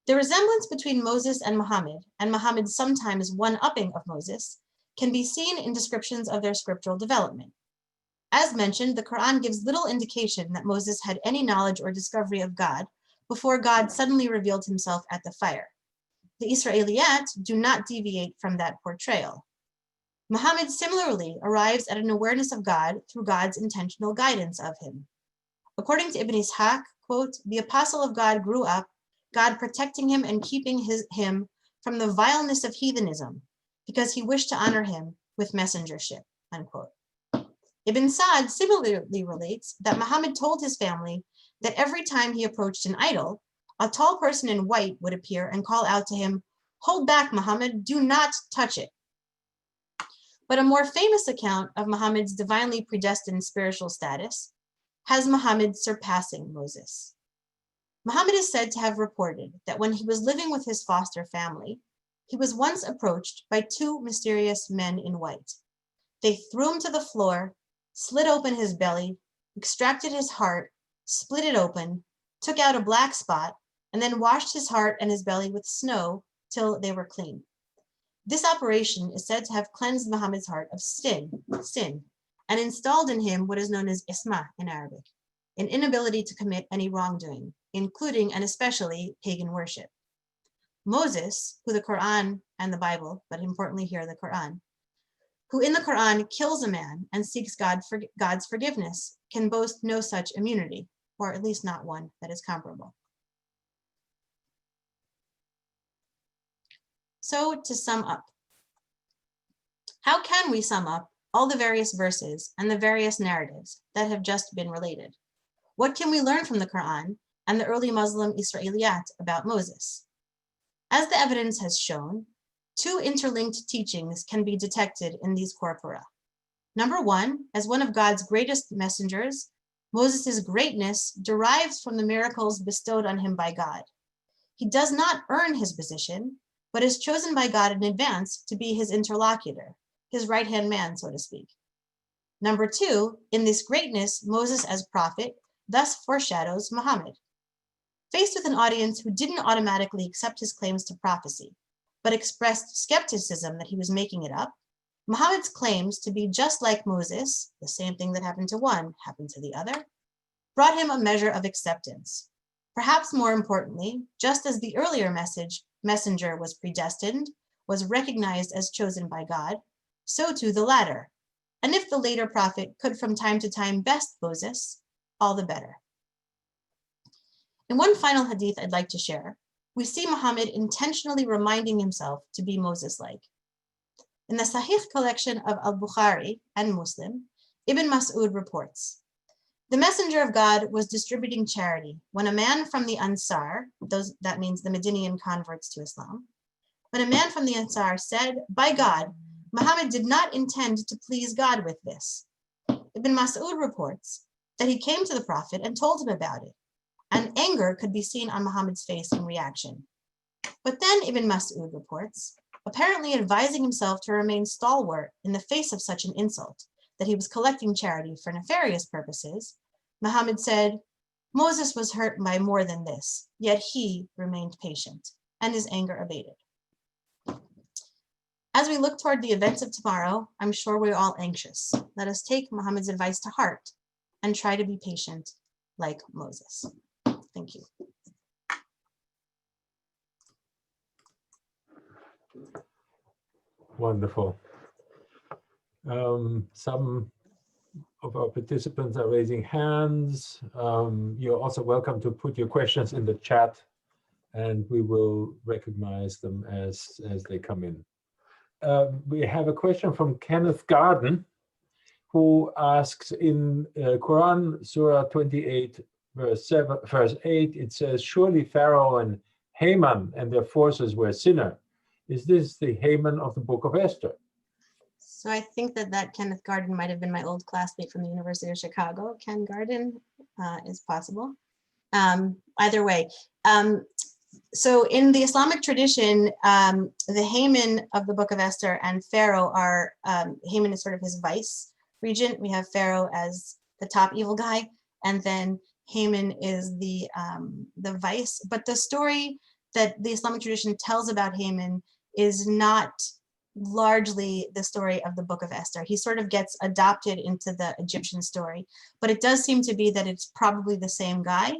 The resemblance between Moses and Muhammad's sometimes one-upping of Moses, can be seen in descriptions of their scriptural development. As mentioned, the Quran gives little indication that Moses had any knowledge or discovery of God before God suddenly revealed himself at the fire. The Isra'iliyyat do not deviate from that portrayal. Muhammad similarly arrives at an awareness of God through God's intentional guidance of him. According to Ibn Ishaq, quote, the apostle of God grew up, God protecting him and keeping him from the vileness of heathenism, because he wished to honor him with messengership, unquote. Ibn Sa'd similarly relates that Muhammad told his family that every time he approached an idol, a tall person in white would appear and call out to him, "Hold back, Muhammad, do not touch it." But a more famous account of Muhammad's divinely predestined spiritual status has Muhammad surpassing Moses. Muhammad is said to have reported that when he was living with his foster family, he was once approached by two mysterious men in white. They threw him to the floor, slit open his belly, extracted his heart, split it open, took out a black spot, and then washed his heart and his belly with snow till they were clean. This operation is said to have cleansed Muhammad's heart of sin, and installed in him what is known as isma in Arabic, an inability to commit any wrongdoing, including and especially pagan worship. Moses, who the Quran and the Bible, but importantly here the Quran, who in the Quran kills a man and seeks God's forgiveness, can boast no such immunity, or at least not one that is comparable. So to sum up, how can we sum up all the various verses and the various narratives that have just been related? What can we learn from the Quran and the early Muslim Isra'iliyyat about Moses? As the evidence has shown, two interlinked teachings can be detected in these corpora. Number one, as one of God's greatest messengers, Moses' greatness derives from the miracles bestowed on him by God. He does not earn his position, but is chosen by God in advance to be his interlocutor, his right-hand man, so to speak. Number two, in this greatness, Moses as prophet thus foreshadows Muhammad. Faced with an audience who didn't automatically accept his claims to prophecy, but expressed skepticism that he was making it up, Muhammad's claims to be just like Moses, the same thing that happened to one happened to the other, brought him a measure of acceptance. Perhaps more importantly, just as the earlier messenger was predestined, was recognized as chosen by God, so too the latter. And if the later prophet could from time to time best Moses, all the better. In one final hadith I'd like to share, we see Muhammad intentionally reminding himself to be Moses-like. In the Sahih collection of Al-Bukhari and Muslim, Ibn Mas'ud reports, the messenger of God was distributing charity when a man from the Ansar, that means the Medinian converts to Islam, when a man from the Ansar said, by God, Muhammad did not intend to please God with this. Ibn Mas'ud reports that he came to the Prophet and told him about it, and anger could be seen on Muhammad's face in reaction. But then Ibn Mas'ud reports, apparently advising himself to remain stalwart in the face of such an insult, that he was collecting charity for nefarious purposes, Muhammad said, Moses was hurt by more than this, yet he remained patient, and his anger abated. As we look toward the events of tomorrow, I'm sure we're all anxious. Let us take Muhammad's advice to heart and try to be patient like Moses. Thank you. Wonderful. Some of our participants are raising hands. You're also welcome to put your questions in the chat, and we will recognize them as they come in. We have a question from Kenneth Garden, who asks in Quran, Surah 28, verse 8, it says, surely Pharaoh and Haman and their forces were sinner. Is this the Haman of the book of Esther? So I think that Kenneth Garden might have been my old classmate from the University of Chicago. Ken Garden is possible. Either way. So in the Islamic tradition, the Haman of the book of Esther and Pharaoh are, Haman is sort of his vice regent. We have Pharaoh as the top evil guy, and then Haman is the vice. But the story that the Islamic tradition tells about Haman is not largely the story of the book of Esther. He sort of gets adopted into the Egyptian story, but it does seem to be that it's probably the same guy.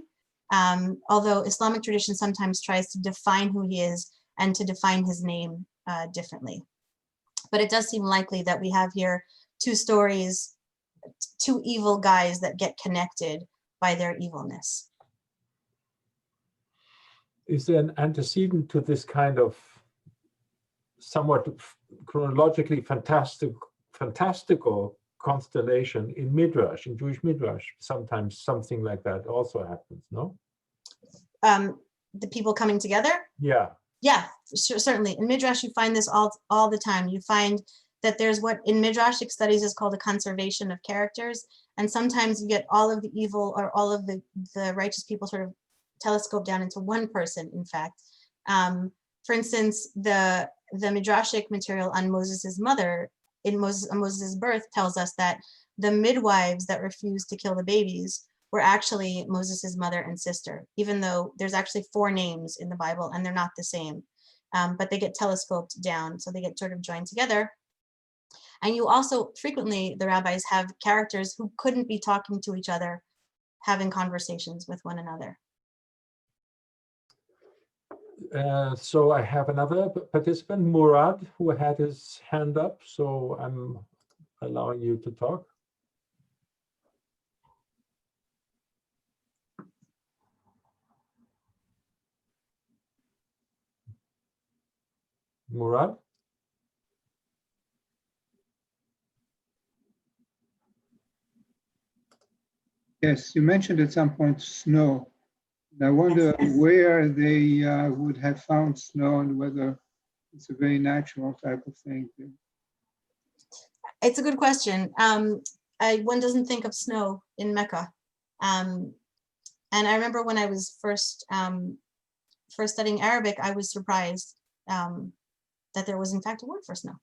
Although Islamic tradition sometimes tries to define who he is and to define his name differently. But it does seem likely that we have here two stories, two evil guys that get connected by their evilness. Is there an antecedent to this kind of somewhat chronologically fantastical constellation in Midrash, in Jewish Midrash? Sometimes something like that also happens, no? The people coming together? Yeah. Yeah, certainly. In Midrash, you find this all the time. You find that there's what in Midrashic studies is called a conservation of characters. And sometimes you get all of the evil or all of the righteous people sort of telescope down into one person, in fact. For instance, the Midrashic material on Moses's mother, on Moses's birth, tells us that the midwives that refused to kill the babies were actually Moses's mother and sister, even though there's actually 4 names in the Bible and they're not the same, but they get telescoped down, so they get sort of joined together. And you also frequently, the rabbis have characters who couldn't be talking to each other, having conversations with one another. So I have another participant, Murad, who had his hand up, so I'm allowing you to talk. Murad? Yes, you mentioned at some point snow. And I wonder where they would have found snow and whether it's a very natural type of thing. It's a good question. One doesn't think of snow in Mecca. And I remember when I was first studying Arabic, I was surprised that there was in fact a word for snow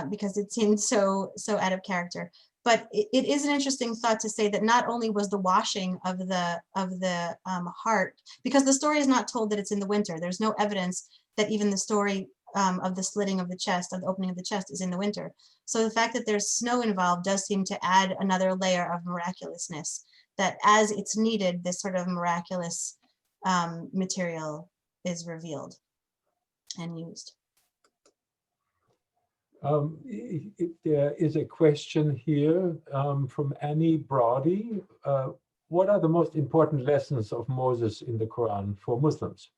because it seemed so out of character. But it is an interesting thought to say that not only was the washing of the heart, because the story is not told that it's in the winter. There's no evidence that even the story of the slitting of the chest, of the opening of the chest, is in the winter. So the fact that there's snow involved does seem to add another layer of miraculousness, that as it's needed, this sort of miraculous material is revealed and used. There is a question here from Annie Brody. What are the most important lessons of Moses in the Quran for Muslims?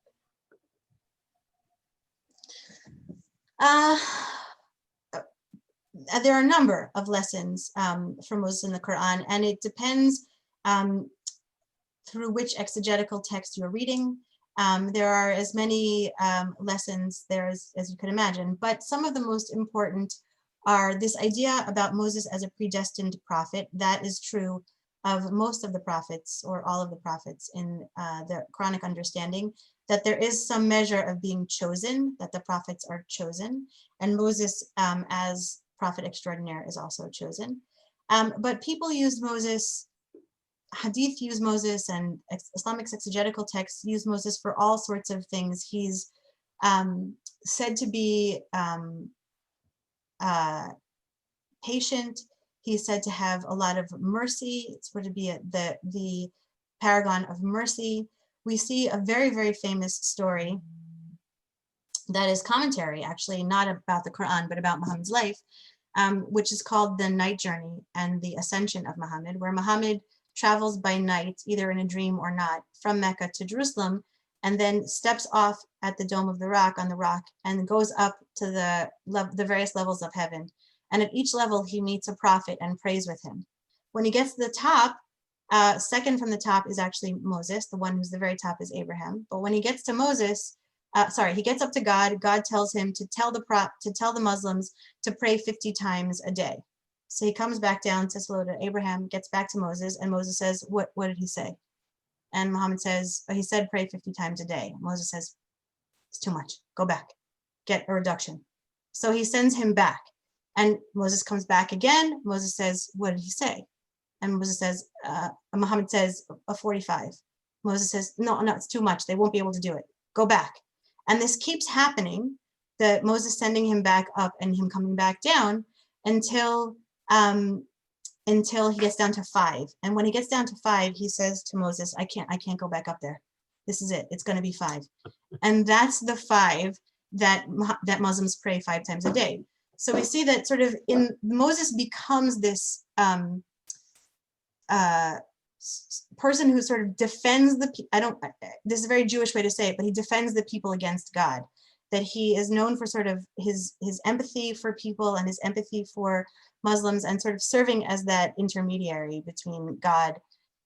There are a number of lessons for Moses in the Quran, and it depends through which exegetical text you're reading. There are as many lessons there as you could imagine, but some of the most important are this idea about Moses as a predestined prophet. That is true of most of the prophets, or all of the prophets in the Quranic understanding, that there is some measure of being chosen, that the prophets are chosen, and Moses as prophet extraordinaire is also chosen. But people used Moses Hadith use Moses, and Islamic exegetical texts use Moses for all sorts of things. He's said to be patient. He's said to have a lot of mercy. It's said to be the paragon of mercy. We see a very, very famous story that is commentary, actually, not about the Quran, but about Muhammad's life, which is called the Night Journey and the Ascension of Muhammad, where Muhammad travels by night, either in a dream or not, from Mecca to Jerusalem, and then steps off at the Dome of the Rock, on the rock, and goes up to the various levels of heaven. And at each level, he meets a prophet and prays with him. When he gets to the top, second from the top is actually Moses. The one who's the very top is Abraham. But when he gets to Moses, he gets up to God. God tells him to tell the Muslims to pray 50 times a day. So he comes back down, says hello to Abraham, gets back to Moses, and Moses says, what did he say? And Muhammad says, he said pray 50 times a day. Moses says, it's too much. Go back. Get a reduction. So he sends him back. And Moses comes back again. Moses says, what did he say? And Moses says, Muhammad says, 45. Moses says, no, it's too much. They won't be able to do it. Go back. And this keeps happening, that Moses sending him back up and him coming back down until he gets down to 5. And when he gets down to 5, he says to Moses, I can't go back up there. This is it. It's going to be 5. And that's the 5 that Muslims pray 5 times a day. So we see that sort of Moses becomes this person who sort of defends this is a very Jewish way to say it, but he defends the people against God. That he is known for sort of his empathy for people and his empathy for Muslims, and sort of serving as that intermediary between God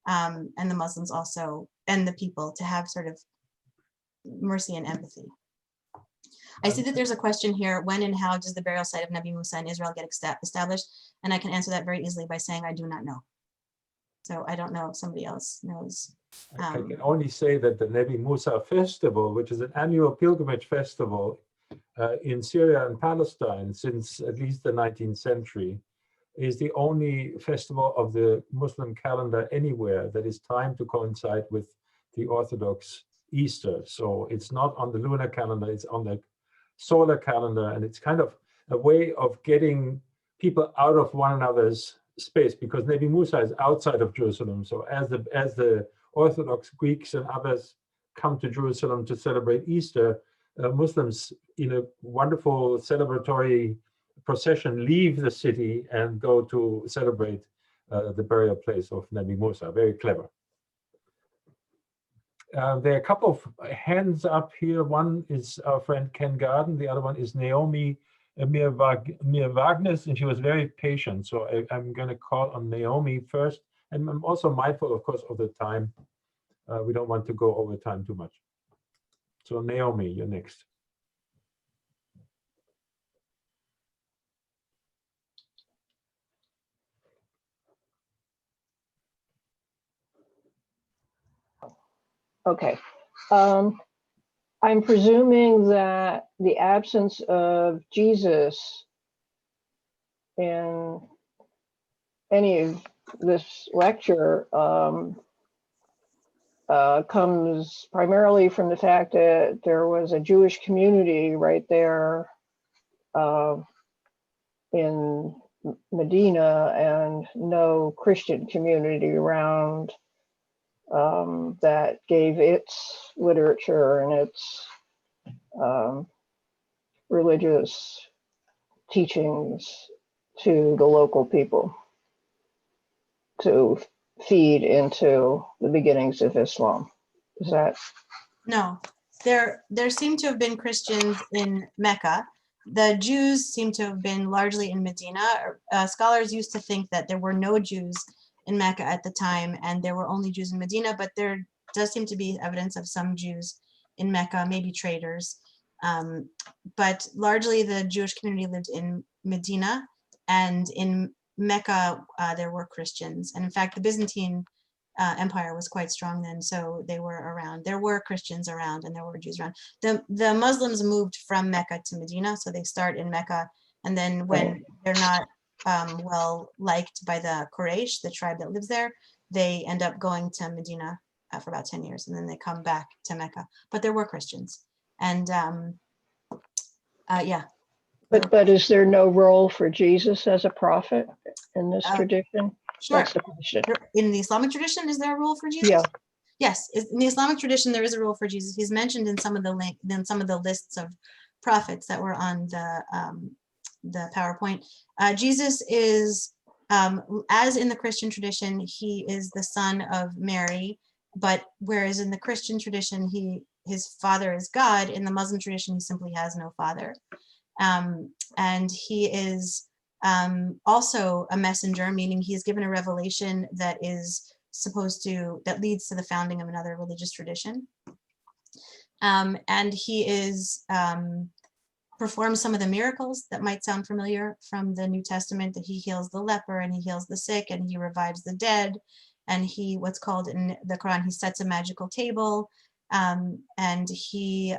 and the Muslims also, and the people, to have sort of mercy and empathy. I see that there's a question here: when and how does the burial site of Nabi Musa in Israel get established? And I can answer that very easily by saying I do not know. So I don't know if somebody else knows. I can only say that the Nabi Musa festival, which is an annual pilgrimage festival in Syria and Palestine since at least the 19th century, is the only festival of the Muslim calendar anywhere that is timed to coincide with the Orthodox Easter. So it's not on the lunar calendar, it's on the solar calendar, and it's kind of a way of getting people out of one another's space, because Nabi Musa is outside of Jerusalem. So as the Orthodox Greeks and others come to Jerusalem to celebrate Easter, Muslims in a wonderful celebratory procession leave the city and go to celebrate the burial place of Nabi Musa. Very clever. There are a couple of hands up here. One is our friend Ken Garden. The other one is Naomi Mir Wagner, and she was very patient. So I'm going to call on Naomi first. And I'm also mindful, of course, of the time. We don't want to go over time too much. So Naomi, you're next. Okay. I'm presuming that the absence of Jesus in any of this lecture comes primarily from the fact that there was a Jewish community right there in Medina, and no Christian community around that gave its literature and its religious teachings to the local people to feed into the beginnings of Islam. Is that? No, there seem to have been Christians in Mecca. The Jews seem to have been largely in Medina. Scholars used to think that there were no Jews in Mecca at the time, and there were only Jews in Medina, but there does seem to be evidence of some Jews in Mecca, maybe traders. But largely the Jewish community lived in Medina, and in Mecca there were Christians. And in fact, the Byzantine Empire was quite strong then, so they were around. There were Christians around and there were Jews around. The Muslims moved from Mecca to Medina, so they start in Mecca, and then when they're not well liked by the Quraysh, the tribe that lives there, they end up going to Medina for about 10 years, and then they come back to Mecca. But there were Christians, and yeah. But is there no role for Jesus as a prophet in this tradition? Sure. That's the question. In the Islamic tradition, is there a role for Jesus? Yeah. Yes, in the Islamic tradition, there is a role for Jesus. He's mentioned in some of the lists of prophets that were on the PowerPoint. Jesus is, as in the Christian tradition, he is the son of Mary, but whereas in the Christian tradition, his father is God, in the Muslim tradition, he simply has no father. And he is also a messenger, meaning he is given a revelation that leads to the founding of another religious tradition. And he is performs some of the miracles that might sound familiar from the New Testament, that he heals the leper and he heals the sick and he revives the dead. And he, what's called in the Quran, he sets a magical table, and he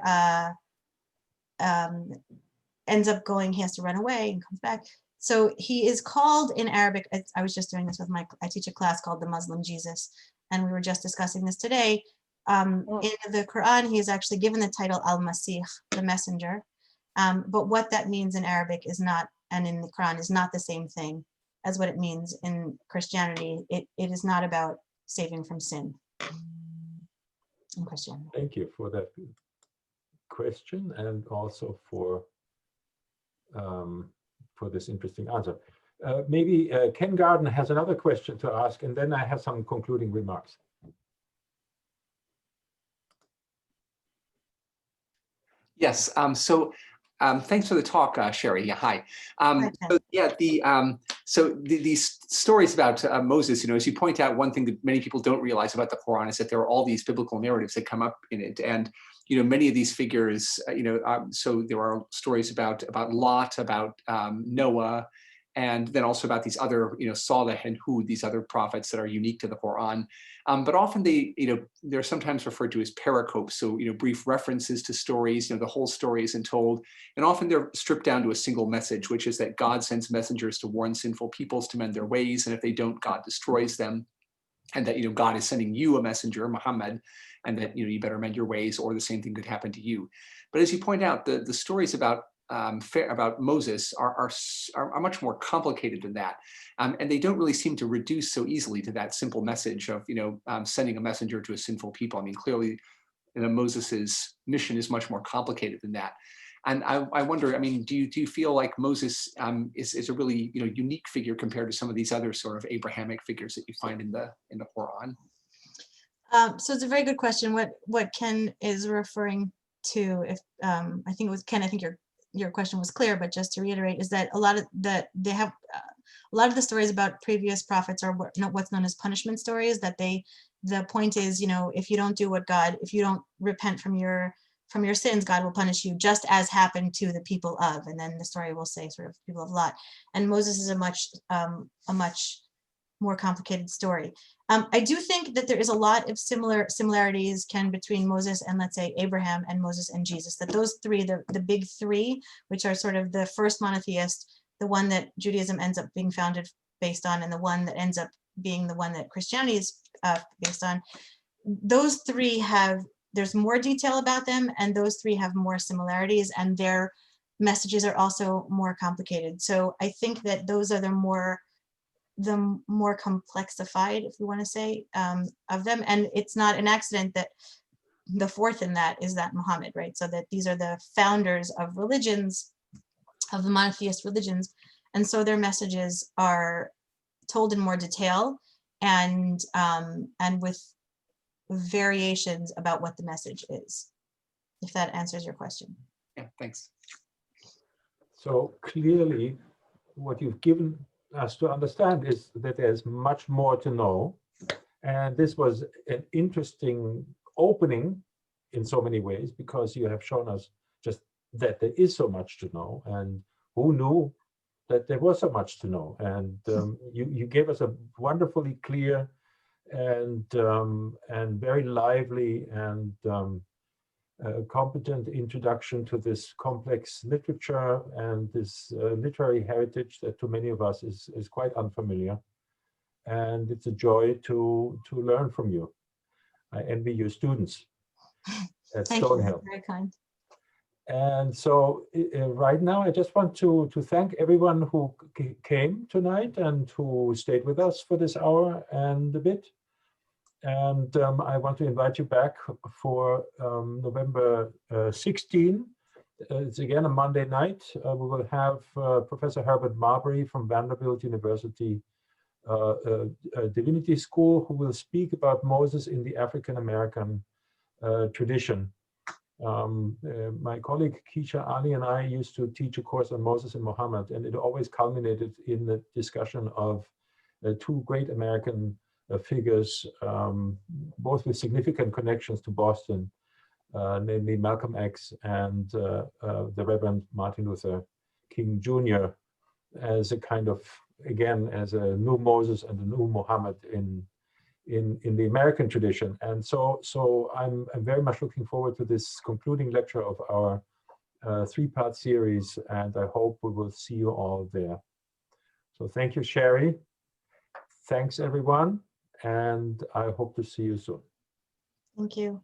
ends up going, he has to run away and comes back. So he is called in Arabic, I was just doing this with I teach a class called the Muslim Jesus, and we were just discussing this today. In the Quran, he is actually given the title Al-Masih, the messenger. But what that means in Arabic is not, and in the Quran is not the same thing as what it means in Christianity. It is not about saving from sin in Christianity. Thank you for that question, and also for this interesting answer. Maybe Ken Garden has another question to ask, and then I have some concluding remarks. Yes. Thanks for the talk, Shari. Yeah, hi. These stories about Moses, as you point out, one thing that many people don't realize about the Quran is that there are all these biblical narratives that come up in it, and many of these figures, so there are stories about Lot, about Noah, and then also about these other, Saleh and Hud, these other prophets that are unique to the Quran. But often they're sometimes referred to as pericopes, so brief references to stories. The whole story isn't told, and often they're stripped down to a single message, which is that God sends messengers to warn sinful peoples to mend their ways, and if they don't, God destroys them, and that God is sending you a messenger, Muhammad, and that you better mend your ways, or the same thing could happen to you. But as you point out, the stories about Moses are much more complicated than that, and they don't really seem to reduce so easily to that simple message of sending a messenger to a sinful people. I mean, clearly, Moses's mission is much more complicated than that. And I wonder, I mean, do you feel like Moses is a really unique figure compared to some of these other sort of Abrahamic figures that you find in the Quran? So it's a very good question. What Ken is referring to, if I think it was Ken, I think your question was clear, but just to reiterate, is that a lot of the stories about previous prophets are what's known as punishment stories. That the point is, if you don't do if you don't repent from your sins, God will punish you, just as happened to the people of. And then the story will say sort of people of Lot. And Moses is a much more complicated story. I do think that there is a lot of similarities, Ken, between Moses and, let's say, Abraham, and Moses and Jesus. That those three, the big three, which are sort of the first monotheist, the one that Judaism ends up being founded based on, and the one that ends up being the one that Christianity is based on, those three there's more detail about them, and those three have more similarities, and their messages are also more complicated. So I think that those are the more complexified, if we want to say, of them. And it's not an accident that the fourth in that is that Muhammad, right? So that these are the founders of religions, of the monotheist religions. And so their messages are told in more detail, and with variations about what the message is, if that answers your question. Yeah, thanks. So clearly, what you've given us to understand is that there's much more to know. And this was an interesting opening in so many ways, because you have shown us just that there is so much to know, and who knew that there was so much to know. And you gave us a wonderfully clear and very lively and competent introduction to this complex literature and this literary heritage that to many of us is quite unfamiliar. and it's a joy to learn from you. I envy your students at Thank you. Stonehill. Very kind. And so right now, I just want to thank everyone who came tonight and who stayed with us for this hour and a bit. And I want to invite you back for November 16. It's again a Monday night. We will have Professor Herbert Marbury from Vanderbilt University Divinity School, who will speak about Moses in the African American tradition. My colleague Keisha Ali and I used to teach a course on Moses and Muhammad, and it always culminated in the discussion of two great American figures, both with significant connections to Boston, namely Malcolm X and the Reverend Martin Luther King Jr., as a kind of, again, as a new Moses and a new Muhammad in the American tradition. And so I'm very much looking forward to this concluding lecture of our three-part series, and I hope we will see you all there. So thank you, Shari. Thanks, everyone, and I hope to see you soon. Thank you.